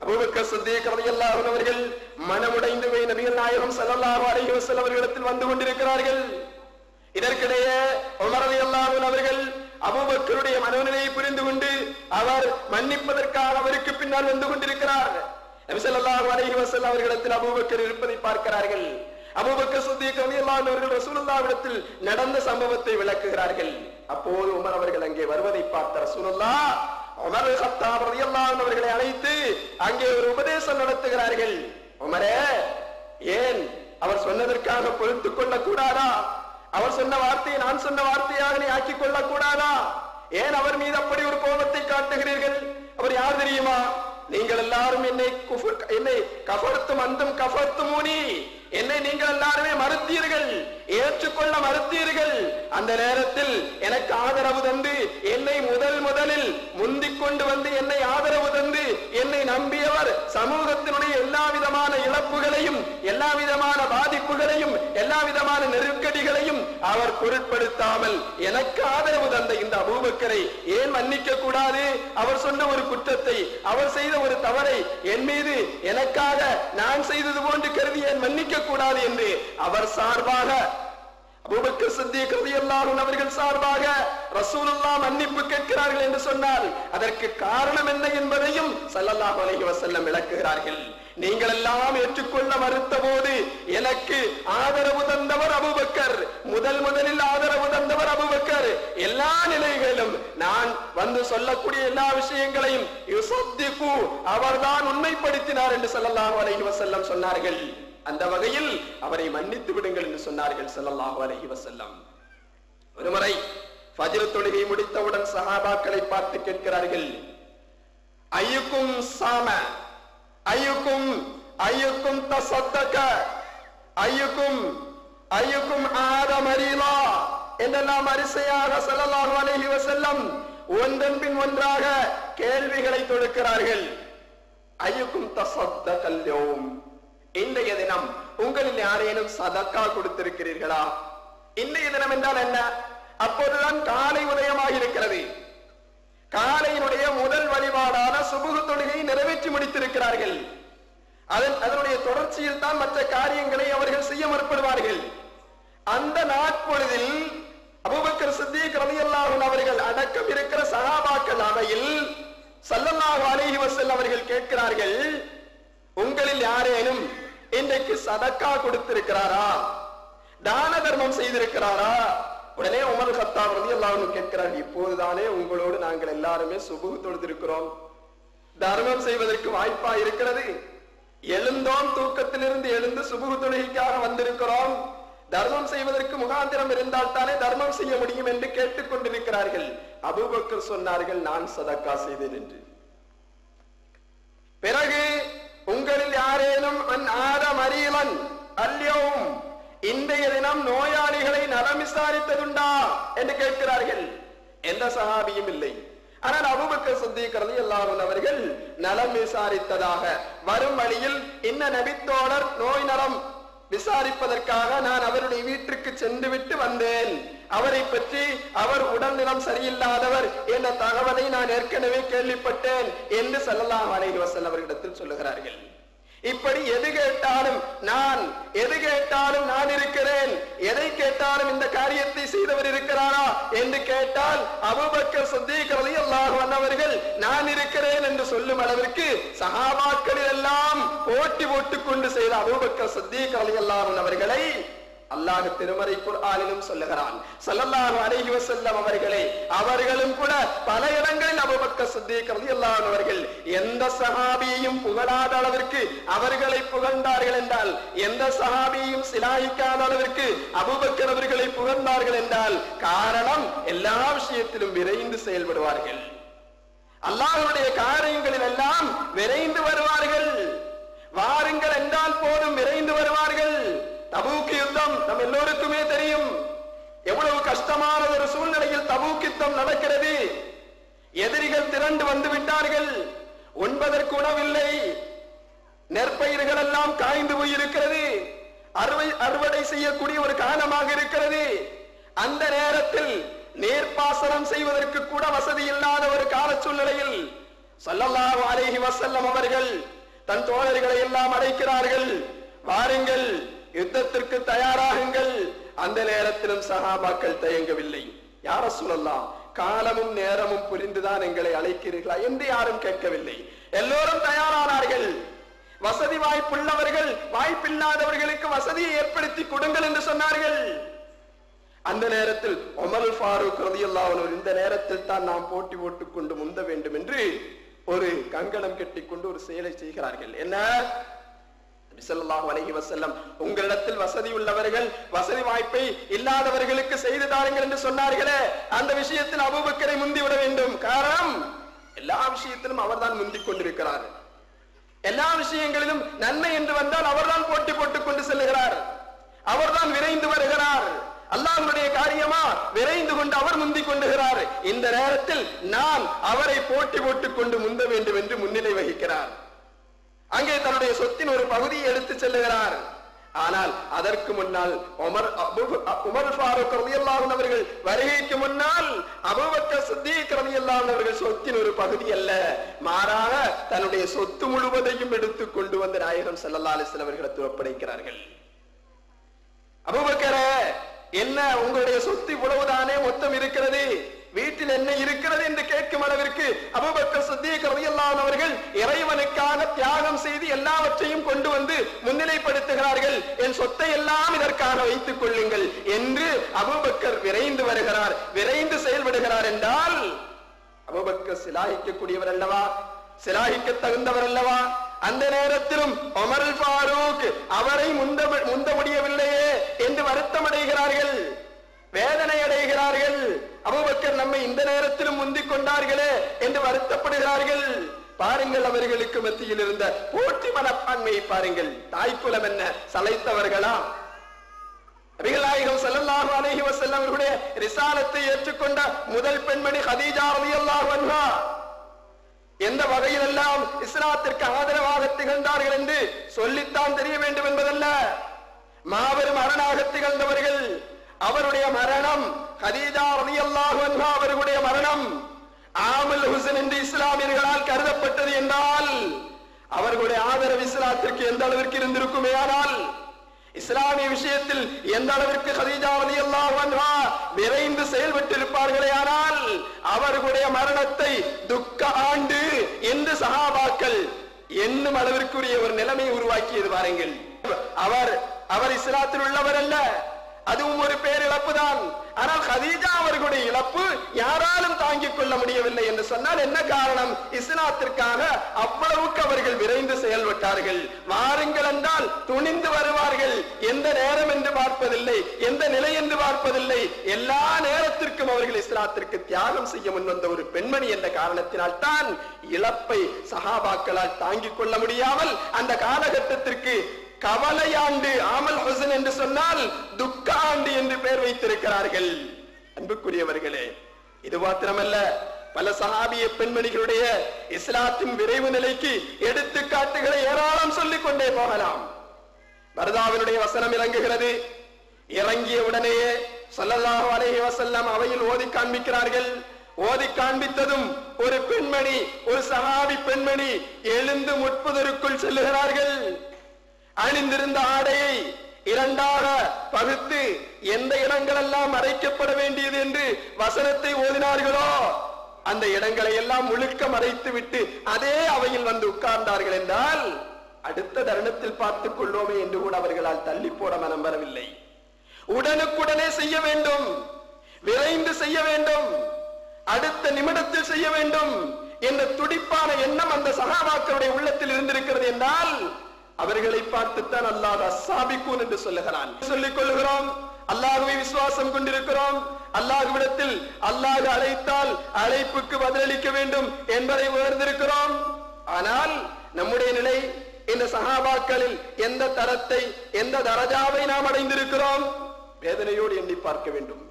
அபூபக்கர் சித்தீக் ரலியல்லாஹு அன்ஹு அவர்கள் மனமுடைந்து போய் நபிகள் நாயகம் ஸல்லல்லாஹு அலைஹி வஸல்லம் அவர்களிடத்தில் வந்து கொண்டிருக்கிறார்கள். இதற்கிடையே உமர் ரலியல்லாஹு அன்ஹு அவர்கள் அபூபக்கருடைய மனநிலையை புரிந்து கொண்டு அவர் மன்னிப்பதற்காக அவருக்கு பின்னால் வந்து கொண்டிருக்கிறார். நபி ஸல்லல்லாஹு அலைஹி வஸல்லம் அவர்களிடத்தில் அபூபக்கர் இருப்பதை பார்க்கிறார்கள். அபூபக்கர் சித்தீக் ரலியல்லாஹு அன்ஹு அவர்கள் ரசூலுல்லாஹ்விடத்தில் நடந்த சம்பவத்தை விளக்குகிறார்கள். அப்போது உமர் அவர்கள் அங்கே வருவதை பார்த்த ரசூலுல்லாஹ் உமர் கத்தாப் ரலியல்லாஹு அன்ஹு அவர்களை அழைத்து அங்கே ஒரு உபதேசம் நடத்துகிறார்கள். உமரே, ஏன் அவர் சொன்னதற்காக பொறுத்துக் கொள்ள கூடாதா? அவர் சொன்ன வார்த்தையை நான் சொன்ன வார்த்தையாக நீ ஆக்கிக் கொள்ள கூடாதா? ஏன் அவர் மீது அப்படி ஒரு கோபத்தை காட்டுகிறீர்கள்? அவர் யார் தெரியுமா? நீங்கள் எல்லாரும் என்னை கஃபர்த்தும் அந்தும் கஃபர்த்துமூனி, என்னை நீங்கள் எல்லாருமே மறுத்தீர்கள், ஏற்றுக்கொள்ள மறுத்தீர்கள். அந்த நேரத்தில் எனக்கு ஆதரவு தந்து என்னை முதலில் முந்திக் கொண்டு வந்து என்னை ஆதரவு தந்து என்னை நம்பியவர் சமூகத்தினுடைய எல்லா விதமான இழப்புகளையும், எல்லா விதமான பாதிப்புகளையும், எல்லா விதமான நெருக்கடிகளையும் அவர் பொருட்படுத்தாமல் எனக்கு ஆதரவு தந்த இந்த அபூபக்கரை ஏன் மன்னிக்க கூடாது? அவர் சொன்ன ஒரு குற்றத்தை, அவர் செய்த ஒரு தவறை என் மீது எனக்காக நான் செய்தது போன்று கருதி ஏன் மன்னிக்க கூடாது என்று அவர் சார்பாக, அபூபக்கர் சித்தீக் ரலியல்லாஹு அன்ஹு அவர்கள் சார்பாக ரசூலுல்லாஹ் மன்னிப்பு கேட்கிறார்கள் என்று சொன்னால் அதற்கு காரணம் என்ன என்பதையும் ஸல்லல்லாஹு அலைஹி வஸல்லம் விளக்குகிறார்கள். நீங்கள் எல்லாம் ஏற்றுக்கொள்ள மறுத்த போது எனக்கு ஆதரவு தந்தவர் அபூபக்கர், முதலில் ஆதரவு தந்தவர் அபூபக்கர். எல்லா நிலைகளிலும் நான் வந்து சொல்லக்கூடிய எல்லா விஷயங்களையும் யுஸத்திகு, அவர்தான் உண்மைப்படுத்தினார் என்று ஸல்லல்லாஹு அலைஹி வஸல்லம் சொன்னார்கள். அந்த வகையில் அவரை மன்னித்து விடுங்கள் என்று சொன்னார்கள் ஸல்லல்லாஹு அலைஹி வஸல்லம். ஒருமுறை ஃபஜ்ர் தொழுகை முடித்தவுடன் சஹாபாக்களை பார்த்து கேட்கிறார்கள், ஐயுக்கும் சாம, ஐயுக்கும் தஸத்தக, ஐயுக்கும் ஆத மரீலா என்றெல்லாம் வரிசையாக ஸல்லல்லாஹு அலைஹி வஸல்லம் ஒன்றன் பின் ஒன்றாக கேள்விகளை தொடுக்கிறார்கள். ஐயுக்கும் தஸத்தகல் யௌம், இன்றைய தினம் உங்களில் யாரேனும் சதக்கா கொடுத்திருக்கிறீர்களா? இன்றைய தினம் என்றால் என்ன? அப்போதுதான் காலை உதயமாக இருக்கிறது. காலையினுடைய முதல் வழிபாடான சுபுஹ் தொழுகையை நிறைவேற்றி முடித்திருக்கிறார்கள். அதனுடைய தொடர்ச்சியில் தான் மற்ற காரியங்களை அவர்கள் செய்ய முற்படுவார்கள். அந்த நாட்பொழுதில் அபூபக்கர் சித்தீக் ரலியல்லாஹு அன்ஹு அவர்கள் அடக்கம் இருக்கிற சஹாபாக்கள் அவையில் ஸல்லல்லாஹு அலைஹி வஸல்லம் அவர்கள் கேட்கிறார்கள், உங்களில் யாரேனும் இன்றைக்கு சதக்கா கொடுத்திருக்கிறாரா, தான தர்மம் செய்திருக்கிறாரா? உடனே உமர் கத்தாப் ரலியல்லாஹு அன்ஹு கேட்கிறார்கள், இப்போதுதானே உங்களோடு நாங்கள் எல்லாருமே சுபுஹ் தொழுதிருக்கிறோம், தர்மம் செய்வதற்கு வாய்ப்பா இருக்கிறது, எழுந்தோம், தூக்கத்திலிருந்து எழுந்து சுபுஹ் தொழுகைக்காக வந்திருக்கிறோம், தர்மம் செய்வதற்கு முகாந்திரம் இருந்தால் தானே தர்மம் செய்ய முடியும் என்று கேட்டுக் கொண்டிருக்கிறார்கள். அபூபக்கர் சொன்னார்கள், நான் சதக்கா செய்தேன் என்று. பிறகு உங்களில் யாரேனும் அல்யௌம், இன்றைய தினம் நோயாளிகளை நலம் விசாரித்ததுண்டா என்று கேட்கிறார்கள். எந்த சஹாபியும் இல்லை. ஆனால் அபூபக்கர் சித்தீக் ரலியல்லாஹு அன்ஹு அவர்கள் நலம் விசாரித்ததாக வரும் வழியில் இன்ன நபித்தோழர் நோய் நலம் விசாரிப்பதற்காக நான் அவருடைய வீட்டிற்கு சென்று விட்டு வந்தேன், அவரை பற்றி அவர் உடல்நலம் சரியில்லாதவர் என்ற தகவலை நான் ஏற்கனவே கேள்விப்பட்டேன் என்று ஸல்லல்லாஹு அலைஹி வஸல்லம் அவர்களிடத்தில் சொல்லுகிறார்கள். இப்படி எது கேட்டாலும் நான் இருக்கிறேன், எதை கேட்டாலும் இந்த காரியத்தை செய்தவர் இருக்கிறாரா என்று கேட்டால் அபூபக்கர் சித்தீக் ரலியல்லாஹு அன்ஹு அவர்கள் நான் இருக்கிறேன் என்று சொல்லும் அளவிற்கு சஹாபாக்களில் எல்லாம் போட்டி போட்டுக் கொண்டு செய்த அபூபக்கர் சித்தீக் ரலியல்லாஹு அன்ஹு அவர்களை அல்லாஹ் திருமறை குர்ஆனிலும் சொல்லுகிறான். ஸல்லல்லாஹு அலைஹி வஸல்லம் அவர்களும் கூட பல இடங்களில் அபூபக்கர் சித்தீக் ரலியல்லாஹு அன்ஹு அவர்கள் எந்த சஹாபியையும் புகழாத அளவிற்கு அவர்களை புகழ்ந்தார்கள் என்றால், எந்த சஹாபியையும் சிலாயிக்காத அளவிற்கு அபூபக்கர் அவர்களை புகழ்ந்தார்கள் என்றால் காரணம் எல்லா விஷயத்திலும் விரைந்து செயல்படுவார்கள், அல்லாஹ்வுடைய காரியங்களில் எல்லாம் விரைந்து வருவார்கள். வாருங்கள் என்றால் போதும் விரைந்து வருவார்கள். தபூக் யுத்தம் நம் எல்லோருக்குமே தெரியும். எவ்வளவு கஷ்டமான ஒரு சூழ்நிலையில் தபூக் யுத்தம் நடக்கிறது. எதிரிகள் திரண்டு வந்து விட்டார்கள். உண்பதற்கு உணவில்லை. நெற்பயிர்கள் எல்லாம் காய்ந்து போயிருக்கிறது. அறுவடை செய்யக்கூடிய ஒரு காலமாக இருக்கிறது. அந்த நேரத்தில் நீர்ப்பாசனம் செய்வதற்கு கூட வசதி இல்லாத ஒரு கால சூழ்நிலையில் ஸல்லல்லாஹு அலைஹி வஸல்லம் அவர்கள் தன் தோழர்களை எல்லாம் அழைக்கிறார்கள். வாருங்கள், யுத்தத்திற்கு தயாராகுங்கள். அந்த நேரத்திலும் சஹாபாக்கள் தயங்கவில்லை. யா ரசூலல்லாஹ், காலமும் நேரமும் புரிந்துதான் எங்களை அழைக்கிறீர்களா என்று யாரும் கேட்கவில்லை. எல்லோரும் தயாரானார்கள். வசதி வாய்ப்புள்ளவர்கள் வாய்ப்பில்லாதவர்களுக்கு வசதியை ஏற்படுத்தி கொடுங்கள் என்று சொன்னார்கள். அந்த நேரத்தில் உமர் ஃபாரூக் ரலியல்லாஹு அன்ஹு, இந்த நேரத்தில் தான் நாம் போட்டி போட்டுக் கொண்டு முந்த வேண்டும் என்று ஒரு கங்கணம் கட்டிக்கொண்டு ஒரு செயலை செய்கிறார்கள். என்ன? ஸல்லல்லாஹு அலைஹி வஸல்லம், உங்களிடத்தில் வசதி உள்ளவர்கள் வசதி வாய்ப்பை இல்லாதவர்களுக்கு செய்து தாருங்கள் என்று சொன்னார்களே, அந்த விஷயத்தில் அபூபக்கரை முந்தி விட வேண்டும். காரணம், எல்லா விஷயத்திலும் அவர்தான் முந்திக் கொண்டிருக்கிறார். எல்லா விஷயங்களிலும் நன்மை என்று வந்தால் அவர்தான் போட்டி போட்டுக் கொண்டு செல்லுகிறார். அவர்தான் விரைந்து வருகிறார். அல்லாஹ்வுடைய காரியமா விரைந்து கொண்டு அவர் முந்திக் கொண்டுகிறார். இந்த நேரத்தில் நான் அவரை போட்டி போட்டுக் கொண்டு முந்த வேண்டும் என்று முன்னிலை வகிக்கிறார். அங்கே தன்னுடைய சொத்தின் ஒரு பகுதியை எடுத்து செல்லுகிறார். ஆனால் அதற்கு முன்னால் உமர் ஃபாரூக் ரலியல்லாஹு அன்ஹு அவர்கள் வருகைக்கு முன்னால் அபூபக்கர் சித்தீக் ரலியல்லாஹு அன்ஹு அவர்கள் சொத்தின் ஒரு பகுதி அல்ல, மாறாக தன்னுடைய சொத்து முழுவதையும் எடுத்து கொண்டு வந்து நாயகம் ஸல்லல்லாஹு அலைஹி வஸல்லம் அவர்களிடத்தில் ஒப்படைக்கிறார்கள். அபூபக்கரே, என்ன உங்களுடைய சொத்து இவ்வளவுதானே மொத்தம் இருக்கிறது, வீட்டில் என்ன இருக்கிறது என்று கேட்கும் அளவிற்கு அபூபக்கர் சித்தீக் ரலியல்லாஹு அன்ஹு அவர்கள் இறைவனுக்காக தியாகம் செய்து எல்லாவற்றையும் கொண்டு வந்து முன்னிலைப்படுத்துகிறார்கள். என் சொத்தை எல்லாம் இதற்காக வைத்துக் கொள்ளுங்கள் என்று அபூபக்கர் விரைந்து வருகிறார், விரைந்து செயல்படுகிறார். என்றால் அபூபக்கர் சிலாகிக்கக்கூடியவர் அல்லவா, சிலாகிக்க தகுந்தவர் அல்லவா? அந்த நேரத்திலும் உமர் ஃபாரூக் அவரை முந்த முடியவில்லையே என்று வருத்தம் அடைகிறார்கள், வேதனை அடைகிறார்கள். அபூபக்கர் நம்மை இந்த நேரத்திலும் முந்திக் கொண்டார்களே என்று வருத்தப்படுகிறார்கள். பாருங்கள், அவர்களுக்கு மத்தியில் இருந்த போட்டி மனப்பான்மையை பாருங்கள். தாய்க்குலம் என்ன சளைத்தவர்களா? நபிகள் நாயகம் ஸல்லல்லாஹு அலைஹி வஸல்லம் அவர்களுடைய ரிசாலத்தை ஏற்றுக்கொண்ட முதல் பெண்மணி ஹதீஜா ரலியல்லாஹு அன்ஹா எந்த வகையிலெல்லாம் இஸ்லாத்திற்கு ஆதரவாக திகழ்ந்தார்கள் என்று சொல்லித்தான் தெரிய வேண்டும் என்பதல்ல. மாபெரும் அரணாக திகழ்ந்தவர்கள். அவருடைய மரணம், ஹதீஜா ரலியல்லாஹு அன்ஹா அவர்களுடைய மரணம் ஆமுல் ஹுஸ்ன் என்று இஸ்லாமியர்களால் கருதப்பட்டது என்றால் அவர்களுடைய ஆதரவு இஸ்லாத்திற்கு எந்த அளவிற்கு இருந்திருக்குமே. ஆனால் இஸ்லாமிய விஷயத்தில் எந்த அளவிற்கு ஹதீஜா ரலியல்லாஹு அன்ஹா விரைந்து செயல்பட்டிருப்பார்களே, ஆனால் அவர்களுடைய மரணத்தை துக்க ஆண்டு என்று சஹாபாக்கள் என்னும் அளவிற்குரிய ஒரு நிலைமை உருவாக்கியது பாருங்கள். அவர் இஸ்லாத்தில் உள்ளவர் அல்ல, அதுவும் ஒரு பேரிழப்பு தான். ஆனால் ஹதீஜா அவர்களுடைய இழப்பு யாராலும் தாங்கிக் கொள்ள முடியவில்லை என்று சொன்னால் என்ன காரணம்? இஸ்லாத்திற்காக அவ்வளவுக்கு அவர்கள் விரைந்து செயல்பட்டார்கள். வாருங்கள் என்றால் துணிந்து வருவார்கள். எந்த நேரம் என்று பார்ப்பதில்லை, எந்த நிலை என்று பார்ப்பதில்லை. எல்லா நேரத்திற்கும் அவர்கள் இஸ்லாத்திற்கு தியாகம் செய்ய முன்வந்த ஒரு பெண்மணி என்ற காரணத்தினால் தான் இழப்பை சஹாபாக்களால் தாங்கிக் கொள்ள முடியாமல் அந்த காலகட்டத்திற்கு கவலையாண்டு ஆமல் ஹுஸ்ன் என்று சொன்னால் துக்க ஆண்டு என்று பெயர் வைத்திருக்கிறார்கள். அன்புக்குரியவர்களே, இது மாத்திரமல்ல, பல சஹாபிய பெண்மணிகளுடைய இஸ்லாத்தின் விரைவு நிலைக்கு எடுத்துக்காட்டுகளை ஏராளம் சொல்லிக் கொண்டே போகலாம். பர்தாவினுடைய வசனம் இறங்குகிறது. இறங்கிய உடனேயே ஸல்லல்லாஹு அலைஹி வஸல்லம் அவையில் ஓதி காண்பிக்கிறார்கள். ஓதி காண்பித்ததும் ஒரு பெண்மணி, ஒரு சஹாபி பெண்மணி எழுந்து முற்பதற்குள் செல்லுகிறார்கள். அணிந்திருந்த ஆடையை இரண்டாக பகுத்து எந்த இடங்கள் எல்லாம் மறைக்கப்பட வேண்டியது என்று வசனத்தை ஓதினார்களோ அந்த இடங்களை எல்லாம் முழுக்க மறைத்து விட்டு அதே அவையில் வந்து உட்கார்ந்தார்கள். என்றால் அடுத்த தருணத்தில் பார்த்துக் கொள்வோமே என்று கூட அவர்களால் தள்ளி போட மனம் வரவில்லை. உடனுக்குடனே செய்ய வேண்டும், விரைந்து செய்ய வேண்டும், அடுத்த நிமிடத்தில் செய்ய வேண்டும் என்ற துடிப்பான எண்ணம் அந்த சஹாபாக்களுடைய உள்ளத்தில் இருந்திருக்கிறது. என்றால் அவர்களை பார்த்துத்தான் அல்லாஹ் அஸ்ஸாபிகூன் என்று சொல்லுகிறான். சொல்லிக் கொள்கிறோம், அல்லாஹ்வை விசுவாசம் கொண்டிருக்கிறோம், அல்லாஹ்விடத்தில் அல்லாஹ் அழைத்தால் அழைப்புக்கு பதிலளிக்க வேண்டும் என்பதை உணர்ந்திருக்கிறோம். ஆனால் நம்முடைய நிலை இந்த சஹாபாக்களில் எந்த தரத்தை, எந்த தரஜாவை நாம் அடைந்திருக்கிறோம்? வேதனையோடு எண்ணி பார்க்க வேண்டும்.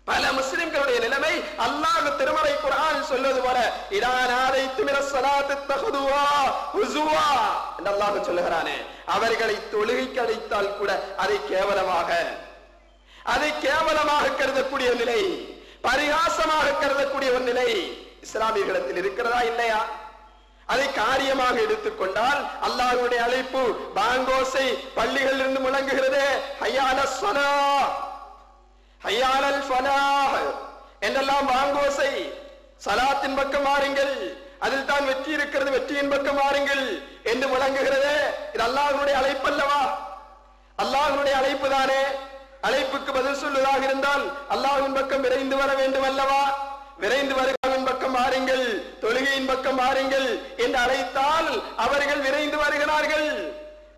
பல முஸ்லிம்களுடைய நிலைமை அல்லாஹ் திருமறை குர்ஆனில் சொல்வது போல இதானாதைத்து மினஸ் ஸலாத்தி தஹதுவா ஹுஸுவா என்று அல்லாஹ் சொல்லுகிறானே, அவர்களை தொழுகைக்கு அழைத்தால் கூட அதை கேவலமாக கருதக்கூடிய நிலை, பரிகாசமாக கருதக்கூடிய ஒரு நிலை இஸ்லாமியர்களிடத்தில் இருக்கிறதா இல்லையா? அதை காரியமாக எடுத்துக்கொண்டால் அல்லாஹ்வுடைய அழைப்பு பாங்கோசை பள்ளிகளில் இருந்து முழங்குகிறதே, ஹய்யா அலஸ் ஸலாஹ் ஹய்யா அலல் ஃபலாஹ் என்றெல்லாம் பாங்கோசை, சலாத்தின் பக்கம் மாறுங்கள், அதில் தான் வெற்றி இருக்கிறது, வெற்றியின் பக்கம் மாறுங்கள் என்று முழங்குகிறதே, இது அல்லாஹ்வுடைய அழைப்பு அல்லவா? அல்லாஹ்வுடைய அழைப்பு தானே. அழைப்புக்கு பதில் சொல்வதாக இருந்தால் அல்லாஹ்வின் பக்கம் விரைந்து வர வேண்டும் அல்லவா? விரைந்து வருகின் பக்கம் மாறுங்கள், தொழுகையின் பக்கம் மாறுங்கள் என்று அழைத்தால் அவர்கள் விரைந்து வருகிறார்கள்.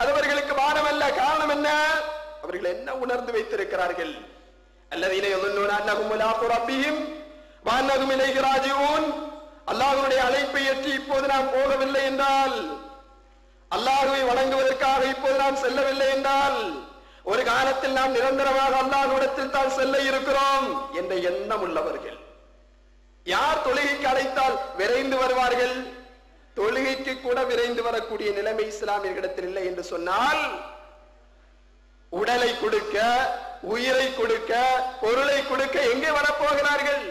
அது அவர்களுக்கு வாரம் அல்ல. காரணம் என்ன? அவர்கள் என்ன உணர்ந்து வைத்திருக்கிறார்கள்? அல்லதீன யظنون أنهم ملاقو ربهم وأنهم إليه راجعون. அல்லாஹ்வுடைய அழைப்பை ஏற்று இப்போது நாம் போகவில்லை என்றால், அல்லாஹ்வை வணங்குவதற்காக இப்போது நாம் செல்லவில்லை என்றால், ஒரு காலத்தில் நாம் நிரந்தரமாக அல்லாஹ்விடத்தில் தான் செல்ல இருக்கிறோம் என்ற எண்ணம் உள்ளவர்கள். யார் தொழுகைக்கு அழைத்தால் விரைந்து வருவார்கள்? தொழுகைக்கு கூட விரைந்து வரக்கூடிய நிலைமை இஸ்லாமியர்களிடத்தில் இல்லை என்று சொன்னால், உடலை கொடுக்க, உயிரை கொடுக்க, பொருளை கொடுக்க எங்கே வரப்போகிறார்கள்?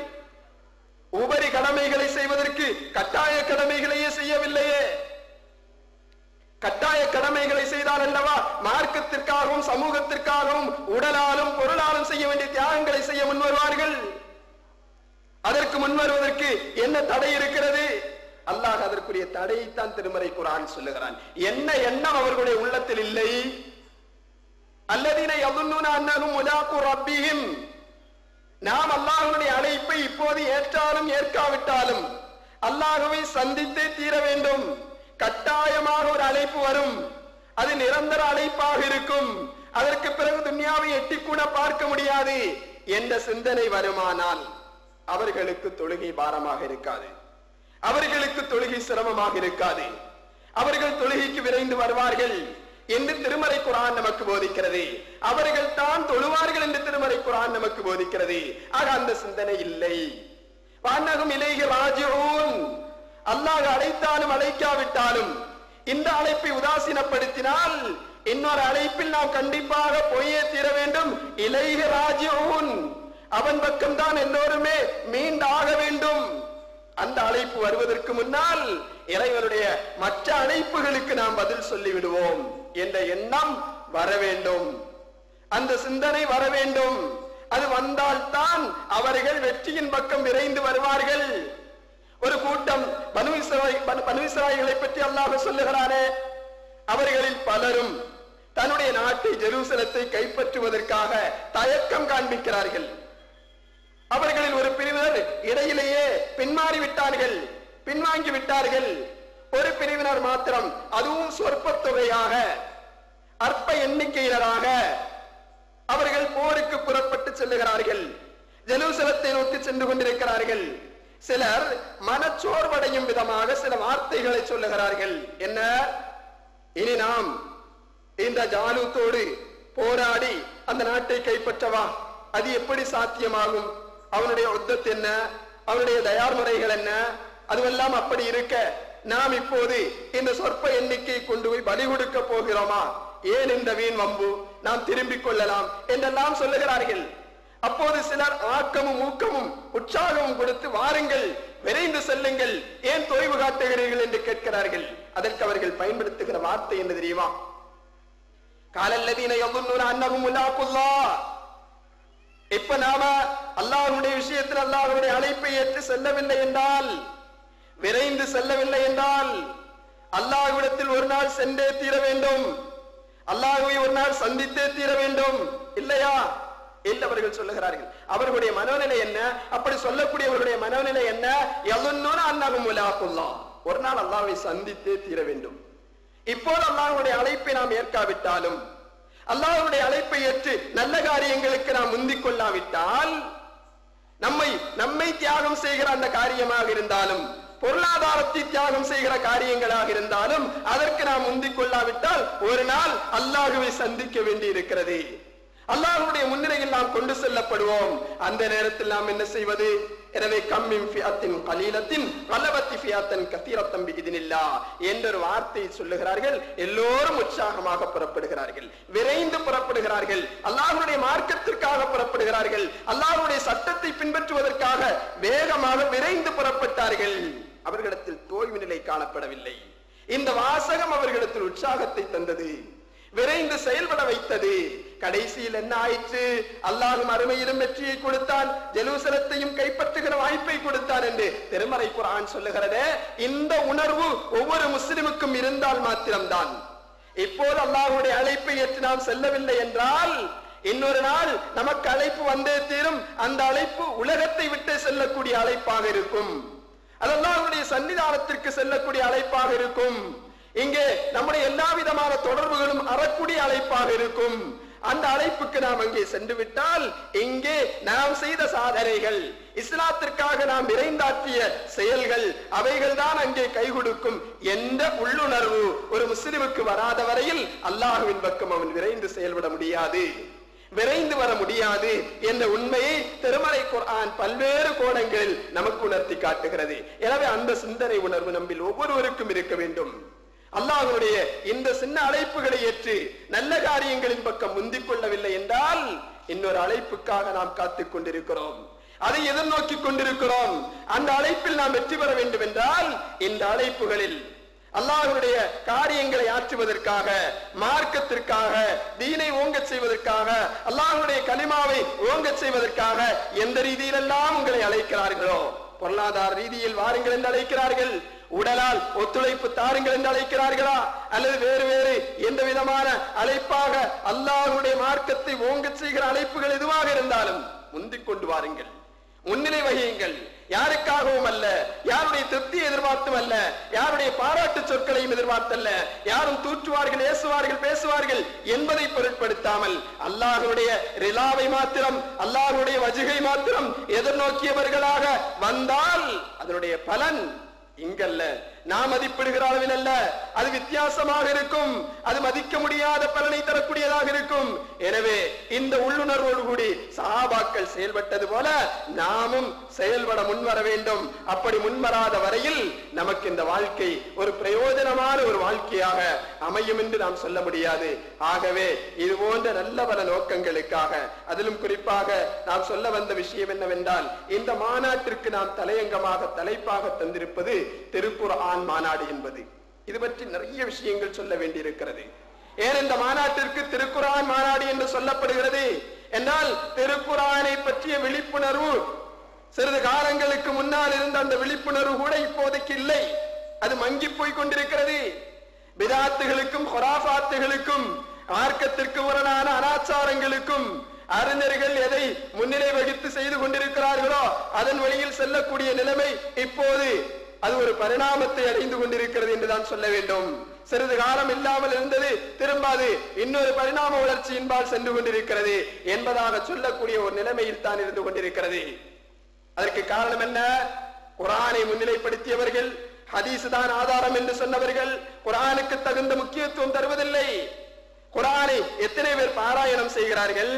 உபரி கடமைகளை செய்வதற்கு கட்டாய கடமைகளையே செய்யவில்லையே. கட்டாய கடமைகளை செய்தால் அல்லவா மார்க்கத்திற்காகவும் சமூகத்திற்காகவும் உடலாலும் பொருளாலும் செய்ய வேண்டிய தியாகங்களை செய்ய முன்வருவார்கள். அதற்கு முன்வருவதற்கு என்ன தடை இருக்கிறது? அல்லாஹ் அதற்குரிய தடையைத்தான் திருமறை குர்ஆன் சொல்லுகிறான். என்ன எண்ணம் அவர்களுடைய உள்ளத்தில் இல்லை? அல்லதீன யظنون أنهم ملاقو ربهم. நாம் அல்லாஹ்வுடைய அழைப்பை இப்போது ஏற்றாலும் ஏற்காவிட்டாலும் அல்லாஹ்வை சந்தித்தே தீர வேண்டும். கட்டாயமாக ஒரு அழைப்பு வரும், அது நிரந்தர அழைப்பாக இருக்கும், அதற்கு பிறகு துன்யாவை எட்டி கூட பார்க்க முடியாது என்ற சிந்தனை வருமானால் அவர்களுக்கு தொழுகை பாரமாக இருக்காது, அவர்களுக்கு தொழுகை சிரமமாக இருக்காது, அவர்கள் தொழுகைக்கு விரைந்து வருவார்கள் என்று திருமறை குர்ஆன் நமக்கு போதிக்கிறது. அவர்கள் தான் தொழுவார்கள் என்று திருமறை குர்ஆன் நமக்கு போதிக்கிறது. ஆக அந்த சிந்தனை இல்லை. வஅன்னஹும் இலைஹி ராஜிஊன். அல்லாஹ் அழைத்தாலும் அழைக்காவிட்டாலும் இந்த அழைப்பை உதாசீனப்படுத்தினால் இன்னொரு அழைப்பில் நாம் கண்டிப்பாக போயே தீர வேண்டும். இலைஹி ராஜிஊன். அவன் பக்கம் தான் எல்லோருமே மீண்டாக வேண்டும். அந்த அழைப்பு வருவதற்கு முன்னால் இறைவனுடைய மற்ற அழைப்புகளுக்கு நாம் பதில் சொல்லிவிடுவோம் என்ற எண்ணம் வர வேண்டும், அந்த சிந்தனை வர வேண்டும். அது வந்தால்தான் அவர்கள் வெற்றியின் பக்கம் விரைந்து வருவார்கள். ஒரு கூட்டம் பனு இஸ்ராயீலை பற்றி அல்லாஹ் சொல்லுகிறானே, அவர்களில் பலரும் தன்னுடைய நாட்டை ஜெருசலத்தை கைப்பற்றுவதற்காக தயக்கம் காண்பிக்கிறார்கள். அவர்களில் ஒரு பிரிவினர் இடையிலேயே பின்வாங்கி விட்டார்கள். ஒரு பிரிவினர் மாத்திரம், அதுவும் சொற்ப தொகையாக, அற்ப எண்ணிக்கையினராக அவர்கள் போருக்கு புறப்பட்டு செல்லுகிறார்கள். ஜெருசலத்தை நோக்கி சென்று கொண்டிருக்கிறார்கள். சிலர் மனச்சோர்வடையும் விதமாக சில வார்த்தைகளை சொல்லுகிறார்கள். என்ன? இனி நாம் இந்த ஜாலூத்தோடு போராடி அந்த நாட்டை கைப்பற்றவா? அது எப்படி சாத்தியமாகும்? அவனுடைய யுத்தம் என்ன? அவனுடைய தயார் முறைகள் என்ன? அதுவெல்லாம் அப்படி இருக்க நாம் இப்போது இந்த சொற்ப எண்ணிக்கை கொண்டு போய் பலி கொடுக்க போகிறோமா? ஏன் இந்த வீண் வம்பு? நாம் திரும்பிக் கொள்ளலாம் என்றெல்லாம் சொல்லுகிறார்கள். அப்போது சிலர் ஆக்கமும் ஊக்கமும் உற்சாகமும் கொடுத்து, வாருங்கள், விரைந்து செல்லுங்கள், ஏன் தொய்வு காட்டுகிறீர்கள் என்று கேட்கிறார்கள். அதற்கு அவர்கள் பயன்படுத்துகிற வார்த்தை என்ன தெரியுமா? காலல்லதீன யظنون أنهم ملاقو الله. இப்ப நாம அல்லாஹ்வுடைய விஷயத்தில் அல்லாஹ்வுடைய அழைப்பை ஏற்று செல்லவில்லை என்றால், விரைந்து செல்லவில்லை என்றால், அல்லாஹ்விடத்தில் ஒரு நாள் சென்றே தீர வேண்டும், அல்லாஹ்வை ஒரு நாள் சந்தித்தே தீர வேண்டும், இல்லையா என்று அவர்கள் சொல்லுகிறார்கள். அவர்களுடைய மனோநிலை என்ன? அப்படி சொல்லக்கூடியவர்களுடைய மனோநிலை என்ன? யظنون أنهم ملاقو الله. ஒரு நாள் அல்லாஹ்வை சந்தித்தே தீர வேண்டும். இப்போது அல்லாஹ்வுடைய அழைப்பை நாம் ஏற்காவிட்டாலும், அல்லாஹ்வுடைய அழைப்பை ஏற்று நல்ல காரியங்களுக்கு நாம் முந்திக் கொள்ளாவிட்டால், நம்மை தியாகம் செய்கிற அந்த காரியமாக இருந்தாலும் பொருளாதாரத்தை தியாகம் செய்கிற காரியங்களாக இருந்தாலும் அதற்கு நாம் முந்திக் கொள்ளாவிட்டால் ஒரு நாள் அல்லாஹ்வை சந்திக்க வேண்டி இருக்கிறது. அல்லாஹ்வுடைய முன்னிலையில் நாம் கொண்டு செல்லப்படுவோம். அந்த நேரத்தில் நாம் என்ன செய்வது? எனவே கம்மின் ஃபியத்தின் கலீலத்தின் கலவத்தி ஃபியத்தன் கதீரத்தன் பிஇذنில்லாஹ் என்ற ஒரு வார்த்தையை சொல்லுகிறார்கள். எல்லோரும் உற்சாகமாக புறப்படுகிறார்கள், விரைந்து புறப்படுகிறார்கள், அல்லாஹ்வுடைய மார்க்கத்திற்காக புறப்படுகிறார்கள், அல்லாஹ்வுடைய சட்டத்தை பின்பற்றுவதற்காக வேகமாக விரைந்து புறப்பட்டார்கள். அவர்களிடத்தில் தோய்வு நிலை காணப்படவில்லை. இந்த வாசகம் அவர்களிடத்தில் உற்சாகத்தை தந்தது, விரைந்து செயல்பட வைத்தது. கடைசியில் என்ன ஆயிற்று? அல்லாஹ் அருமையிலும் வெற்றியை கொடுத்தான், ஜெருசலத்தையும் கைப்பற்றுகிற வாய்ப்பை கொடுத்தான் என்று திருமறை குர்ஆன் சொல்லுகிறதே. இந்த உணர்வு ஒவ்வொரு முஸ்லிமுக்கும் இருந்தால் மாத்திரம்தான். இப்போது அல்லாஹ்வுடைய அழைப்பை ஏற்று நாம் செல்லவில்லை என்றால் இன்னொரு நாள் நமக்கு அழைப்பு வந்தே தீரும். அந்த அழைப்பு உலகத்தை விட்டு செல்லக்கூடிய அழைப்பாக இருக்கும், அது அல்லாஹ்வுடைய சன்னிதானத்திற்கு செல்லக்கூடிய அழைப்பாக இருக்கும். இங்கே நம்முடைய எல்லா விதமான தொடர்புகளும் அறக்கூடிய அழைப்பாக இருக்கும். அந்த அழைப்புக்கு நாம் அங்கே சென்று விட்டால் இங்கே நாம் செய்த சாதனைகள், இஸ்லாத்திற்காக நாம் விரைந்தாற்றிய செயல்கள், அவைகள் தான் அங்கே கை கொடுக்கும் என்ற உள்ளுணர்வு ஒரு முஸ்லிமுக்கு வராத வரையில் அல்லாஹ்வின் பக்கம் அவன் விரைந்து செயல்பட முடியாது, விரைந்து வர முடியாது என்ற உண்மையை திருமறை குர்ஆன் பல்வேறு கோணங்களில் நமக்கு உணர்த்தி காட்டுகிறது. எனவே அந்த சிந்தனை உணர்வு நம்மில் ஒவ்வொருவருக்கும் இருக்க வேண்டும். அல்லாஹ்வுடைய இந்த சின்ன அழைப்புகளை ஏற்று நல்ல காரியங்களின் பக்கம் முந்திக் கொள்ளவில்லை என்றால் இன்னொரு அழைப்புக்காக நாம் காத்துக் கொண்டிருக்கிறோம், அதை எதிர்நோக்கி கொண்டிருக்கிறோம். அந்த அழைப்பில் நாம் வெற்றி பெற வேண்டும் என்றால் இந்த அழைப்புகளில் அல்லாஹ்வுடைய காரியங்களை ஆற்றுவதற்காக, மார்க்கத்திற்காக, தீனை ஓங்கச் செய்வதற்காக, அல்லாஹ்வுடைய கலிமாவை ஓங்கச் செய்வதற்காக எந்த ரீதியிலெல்லாம் உங்களை அழைக்கிறார்களோ, பொருளாதார ரீதியில் வாருங்கள் என்று அழைக்கிறார்கள், உடலால் ஒத்துழைப்பு தாருங்கள் என்று அழைக்கிறார்களா, அல்லது வேறு வேறு எந்த விதமான அழைப்பாக அல்லாஹ்வுடைய மார்க்கத்தை ஓங்கச் செய்கிற அழைப்புகள் எதுவாக இருந்தாலும் முந்திக் கொண்டு வாருங்கள், முன்னிலை வகியுங்கள். யாருக்காகவும் அல்ல, யாருடைய திருப்தியை எதிர்பார்த்தும் அல்ல, யாருடைய பாராட்டு சொற்களையும் எதிர்பார்த்தல்ல, யாரும் தூற்றுவார்கள், ஏசுவார்கள், பேசுவார்கள் என்பதை பொருட்படுத்தாமல் அல்லாஹ்வுடைய ரிலாவை மாத்திரம், அல்லாஹ்வுடைய வஜ்ஹை மாத்திரம் எதிர்நோக்கியவர்களாக வந்தால் அதனுடைய பலன் இங்கல்ல, நாம் மதிப்பிடுகிற அளவில் அல்ல, அது வித்தியாசமாக இருக்கும், அது மதிக்க முடியாத பலனை தரக்கூடியதாக இருக்கும். எனவே இந்த உள்ளுணர்வோடு கூடி சஹாபாக்கள் செயல்பட்டது போல நாமும் செயல்பட முன்வர வேண்டும். அப்படி முன்வராத வரையில் நமக்கு இந்த வாழ்க்கை ஒரு பிரயோஜனமான ஒரு வாழ்க்கையாக அமையும் என்று நாம் சொல்ல முடியாது. ஆகவே இது போன்ற நல்ல பல நோக்கங்களுக்காக, அதிலும் குறிப்பாக நாம் சொல்ல வந்த விஷயம் என்னவென்றால், இந்த மாநாட்டிற்கு நாம் தலையங்கமாக தலைப்பாக தந்திருப்பது திருக்குர்ஆன் மாநாடு என்பது. இது பற்றி நிறைய விஷயங்கள் சொல்ல வேண்டியிருக்கிறது. ஏன் இந்த மாநாட்டிற்கு திருக்குர்ஆன் மாநாடு என்று சொல்லப்படுகிறது என்றால், திருக்குர்ஆனை பற்றிய விழிப்புணர்வு சிறிது காலங்களுக்கு முன்னால் இருந்த அந்த விழிப்புணர்வு கூட இப்போதைக்கு இல்லை, அது மங்கி போய் கொண்டிருக்கிறது. பிதாத்துகளுக்கும் ஹுராஃபாத்துகளுக்கும், மார்க்கத்திற்கு முரணான அனாச்சாரங்களுக்கும் அறிஞர்கள் எதை முன்னிலை வகித்து செய்து கொண்டிருக்கிறார்களோ அதன் வழியில் செல்லக்கூடிய நிலைமை இப்போது அது ஒரு பரிணாமத்தை அடைந்து கொண்டிருக்கிறது என்றுதான் சொல்ல வேண்டும். சிறிது காலம் இல்லாமல் இருந்தது, திரும்ப அது இன்னொரு பரிணாம வளர்ச்சியின்பால் சென்று கொண்டிருக்கிறது என்பதாக சொல்லக்கூடிய ஒரு நிலைமையில் தான் இருந்து கொண்டிருக்கிறது. அதற்கு காரணம் என்ன? குர்ஆனை முன்னிலைப்படுத்தியவர்கள், ஹதீஸ் தான் ஆதாரம் என்று சொன்னவர்கள் குர்ஆனுக்கு தகுந்த முக்கியத்துவம் தருவதில்லை. குர்ஆனை எத்தனை பேர் பாராயணம் செய்கிறார்கள்?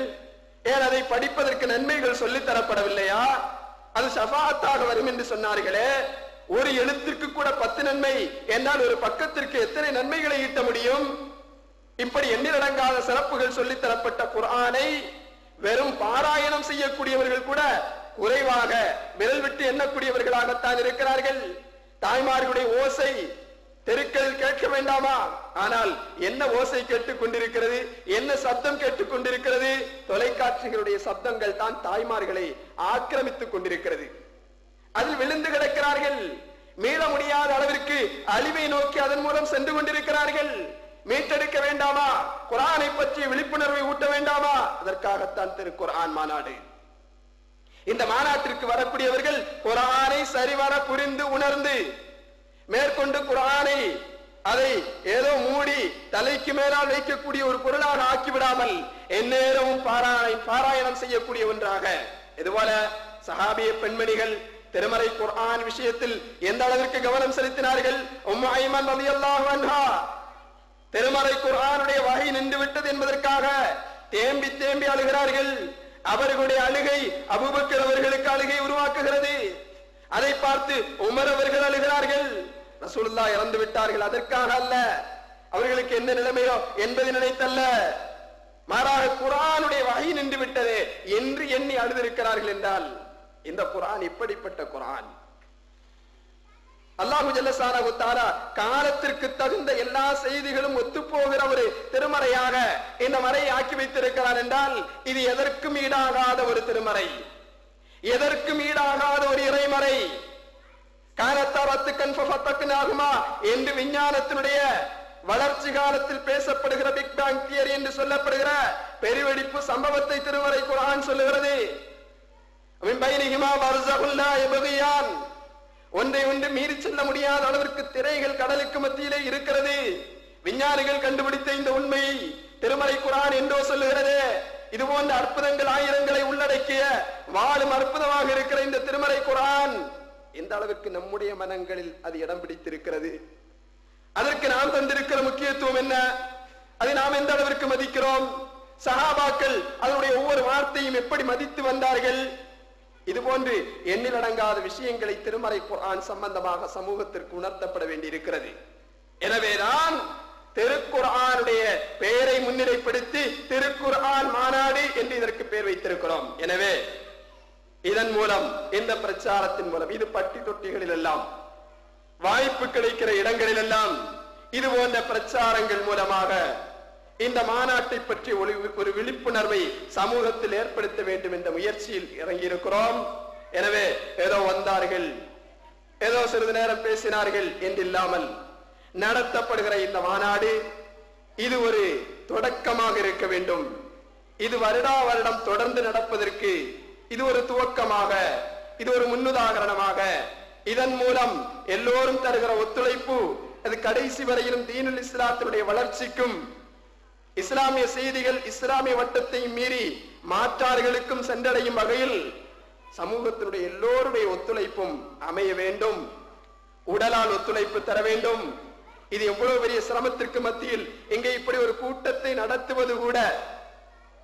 ஏன் அதை படிப்பதற்கு நன்மைகள் சொல்லித் தரப்படவில்லையா? அது ஷஃபாஅத்தாக வரும் என்று சொன்னார்களே, ஒரு எழுத்திற்கு கூட 10 நன்மை என்றால் ஒரு பக்கத்திற்கு எத்தனை நன்மைகளை ஈட்ட முடியும்? இப்படி எண்ணிலடங்காத சிறப்புகள் சொல்லித் தரப்பட்ட குர்ஆனை வெறும் பாராயணம் செய்யக்கூடியவர்கள் கூட குறைவாக விரல் விட்டு எண்ணக்கூடியவர்களாகத்தான் இருக்கிறார்கள். தாய்மார்களுடைய ஓசை தெருக்களில் கேட்க வேண்டாமா? ஆனால் என்ன ஓசை கேட்டுக் கொண்டிருக்கிறது, என்ன சப்தம் கேட்டுக் கொண்டிருக்கிறது? தொலைக்காட்சிகளுடைய சப்தங்கள் தான் தாய்மார்களை ஆக்கிரமித்துக் கொண்டிருக்கிறது. அதில் விழுந்து கிடக்கிறார்கள். மீள முடியாத அளவிற்கு அழிவை நோக்கி அதன் மூலம் சென்று கொண்டிருக்கிறார்கள். மீட்டெடுக்க வேண்டாமா? குர்ஆனை பற்றிய விழிப்புணர்வை ஊட்ட வேண்டாமா? அதற்காகத்தான் திருக்குர்ஆன் மாநாடு. இந்த மாநாட்டிற்கு வரக்கூடியவர்கள் குர்ஆனை சரிவர புரிந்து உணர்ந்து, மேற்கொண்டு குர்ஆனை அதை ஏதோ மூடி தலைக்கு மேலால் வைக்கக்கூடிய ஒரு பொருளாக ஆக்கிவிடாமல் எந்நேரமும் பாராயணம் செய்யக்கூடிய ஒன்றாக, இதுபோல சஹாபிய பெண்மணிகள் திருமறை குர்ஆன் விஷயத்தில் எந்த அளவிற்கு கவனம் செலுத்தினார்கள்? உம்மு ஐமன் ரலியல்லாஹு அன்ஹா திருமறை குர்ஆனுடைய வஹி நின்று விட்டது என்பதற்காக தேம்பி தேம்பி அழுகிறார்கள். அவர்களுடைய அழுகை அபூபக்கர் அவர்களுக்கு அழுகை உருவாக்குகிறது. அதை பார்த்து உமர் அவர்கள் அழுகிறார்கள். ரசூலுல்லாஹ் இறந்து விட்டார்கள், அதற்காக அல்ல, அவர்களுக்கு என்ன நிலைமையோ என்பதை நினைத்தல்ல, மாறாக குர்ஆனுடைய வஹி நின்று விட்டது என்று எண்ணி அழுதிருக்கிறார்கள். என்றால் இந்த குர்ஆன் இப்படிப்பட்ட குர்ஆன். அல்லாஹு ஜல்லஷானஹு தஆலா காலத்திற்கு தகுந்த எல்லா செய்திகளும் ஒத்துப்போகிற ஒரு திருமறையாக இந்த மறையை ஆக்கி வைத்திருக்கிறார். என்றால் இது எதற்கும் ஈடாகாத ஒரு திருமறை, எதற்கும் ஈடாகாத ஒரு இறைமறை. என்று விஞ்ஞானத்தினுடைய வளர்ச்சி காலத்தில் பேசப்படுகிற பிக் பேங் தியரி என்று சொல்லப்படுகிற பெருவெடிப்பு சம்பவத்தை திருமறை குர்ஆன் சொல்லுகிறது. ஒன்றை ஒன்று மீறி செல்ல முடியாத அளவிற்கு திரைகள் கடலுக்கு மத்தியிலே இருக்கிறது. விஞ்ஞானிகள் கண்டுபிடித்த இந்த உண்மையை திருமறை குர்ஆன் என்றோ சொல்லுகிறது. இது போன்ற அற்புதங்கள் ஆயிரங்களை உள்ளடக்கிய வாழும் அற்புதமாக இருக்கிற இந்த திருமறை குர்ஆன் எந்த அளவுக்கு நம்முடைய மனங்களில் அது இடம் பிடித்திருக்கிறது, அதற்கு நாம் தந்திருக்கிற முக்கியத்துவம் என்ன, அதை நாம் எந்த அளவிற்கு மதிக்கிறோம், சஹாபாக்கள் அதனுடைய ஒவ்வொரு வார்த்தையும் எப்படி மதித்து வந்தார்கள், இது போன்று எண்ணிலடங்காத விஷயங்களை திருமறை குர்ஆன் சம்பந்தமாக சமூகத்திற்கு உணர்த்தப்பட வேண்டியிருக்கிறது. எனவேதான் திருக்குர்ஆனுடைய பெயரை முன்னிலைப்படுத்தி திருக்குர்ஆன் மாநாடு என்று இதற்கு பெயர் வைத்திருக்கிறோம். எனவே இதன் மூலம், இந்த பிரச்சாரத்தின் மூலம், இது பட்டி தொட்டிகளில் எல்லாம், வாய்ப்பு கிடைக்கிற இடங்களில் எல்லாம் இது போன்ற பிரச்சாரங்கள் மூலமாக இந்த மாநாட்டை பற்றி ஒரு விழிப்புணர்வை சமூகத்தில் ஏற்படுத்த வேண்டும் என்ற முயற்சியில் இறங்கியிருக்கிறோம். எனவே ஏதோ வந்தார்கள், ஏதோ சிறிது நேரம் பேசினார்கள் என்றில்லாமல் நடத்தப்படுகிற இந்த மாநாடு இது ஒரு தொடக்கமாக இருக்க வேண்டும். இது வருடா வருடம் தொடர்ந்து நடப்பதற்கு இது ஒரு துவக்கமாக, இது ஒரு முன்னுதாரணமாக, இதன் மூலம் எல்லோரும் தருகிற ஒத்துழைப்பு அது கடைசி வரையிலும் தீனுல் இஸ்லாத்தினுடைய வளர்ச்சிக்கும், இஸ்லாமிய செய்திகள் இஸ்லாமிய வட்டத்தை மீறி மாற்றார்களுக்கும் சென்றடையும் வகையில் சமூகத்தினுடைய எல்லோருடைய ஒத்துழைப்பும் அமைய வேண்டும். உடலால் ஒத்துழைப்பு தர வேண்டும். இது எவ்வளவு பெரிய சிரமத்திற்கு மத்தியில் இங்கே இப்படி ஒரு கூட்டத்தை நடத்துவது கூட,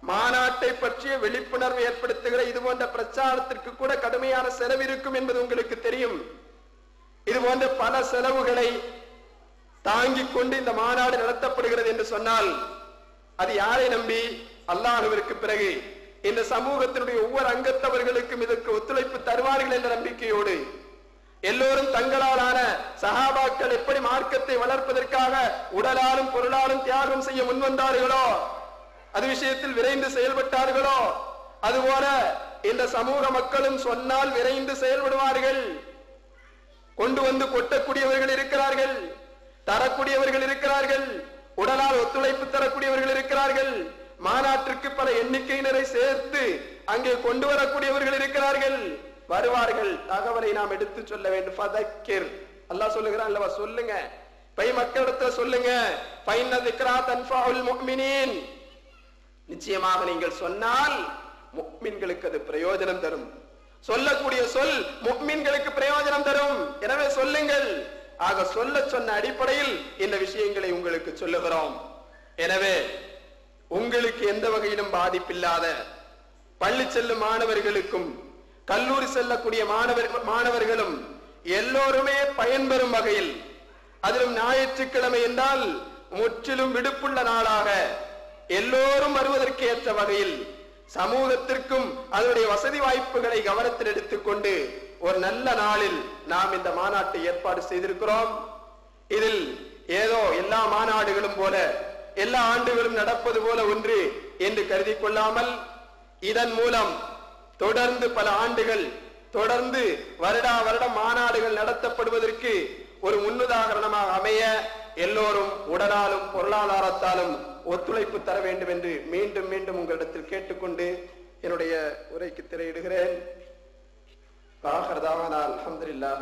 மாநாட்டை பற்றிய விழிப்புணர்வு ஏற்படுத்துகிற இது போன்ற பிரச்சாரத்திற்கு கூட கடுமையான செலவு இருக்கும் என்பது உங்களுக்கு தெரியும். இது போன்ற பல செலவுகளை தாங்கிக் கொண்டு இந்த மாநாடு நடத்தப்படுகிறது என்று சொன்னால் அது யாரை நம்பி? அல்லாஹ்விற்கு பிறகு இந்த சமூகத்தினுடைய ஒவ்வொரு அங்கத்தவர்களுக்கும் இதற்கு ஒத்துழைப்பு தருவார்கள் என்ற நம்பிக்கையோடு எல்லோரும் தங்களாலான சஹாபாக்கள் எப்படி மார்க்கத்தை வளர்ப்பதற்காக உடலாலும் பொருளாலும் தியாகம் செய்ய முன்வந்தார்களோ, அது விஷயத்தில் விரைந்து செயல்பட்டார்களோ, அதுபோல இந்த சமூக மக்களும் சொன்னால் விரைந்து செயல்படுவார்கள். கொண்டு வந்து கொட்டக்கூடியவர்கள் இருக்கிறார்கள், தரக்கூடியவர்கள் இருக்கிறார்கள், உடலால் ஒத்துழைப்பு தரக்கூடியவர்கள் இருக்கிறார்கள், மாநாட்டிற்கு பல எண்ணிக்கையினரை சேர்த்து அங்கே கொண்டு வரக்கூடியவர்கள் இருக்கிறார்கள், வருவார்கள். தகவலை நாம் எடுத்து சொல்ல வேண்டும். ஃபதக்கிர், அல்லாஹ் சொல்லுகிறான் அல்லவா, சொல்லுங்க, பை மக்களிடத்துல சொல்லுங்க. ஃபைன்ன ذிக்ரா தன்ஃபஉல் முஃமினீன், நிச்சயமாக நீங்கள் சொன்னால் முஃமின்களுக்கு அது பிரயோஜனம் தரும். சொல்லக்கூடிய சொல் முஃமின்களுக்கு பிரயோஜனம் தரும். எனவே சொல்லுங்கள். ஆக சொல்ல சொன்ன அடிப்படையில் இந்த விஷயங்களை உங்களுக்கு சொல்லுகிறோம். எனவே உங்களுக்கு எந்த வகையிலும் பாதிப்பில்லாத, பள்ளி செல்லும் மாணவர்களுக்கும் கல்லூரி செல்லக்கூடிய மாணவர்களும் எல்லோருமே பயன்பெறும் வகையில், அதிலும் ஞாயிற்றுக்கிழமை என்றால் முற்றிலும் விடுப்புள்ள நாளாக எல்லோரும் வருவதற்கு ஏற்ற வகையில் சமூகத்திற்கும் அதனுடைய வசதி வாய்ப்புகளை கவனத்தில் எடுத்துக்கொண்டு ஒரு நல்ல நாளில் நாம் இந்த மாநாட்டை ஏற்பாடு செய்திருக்கிறோம். இதில் ஏதோ எல்லா மாநாடுகளும் போல எல்லா ஆண்டுகளும் நடப்பது போல ஒன்று என்று கருதி கொள்ளாமல், இதன் மூலம் தொடர்ந்து பல ஆண்டுகள் தொடர்ந்து வருடா வருடம் மாநாடுகள் நடத்தப்படுவதற்கு ஒரு முன்னுதாரணமாக அமைய எல்லோரும் உடலாலும் பொருளாதாரத்தாலும் ஒத்துழைப்பு தர வேண்டும் என்று மீண்டும் மீண்டும் உங்களிடத்தில் கேட்டுக்கொண்டு என்னுடைய உரைக்கு திரையிடுகிறேன். அல்ஹம்துலில்லாஹ்.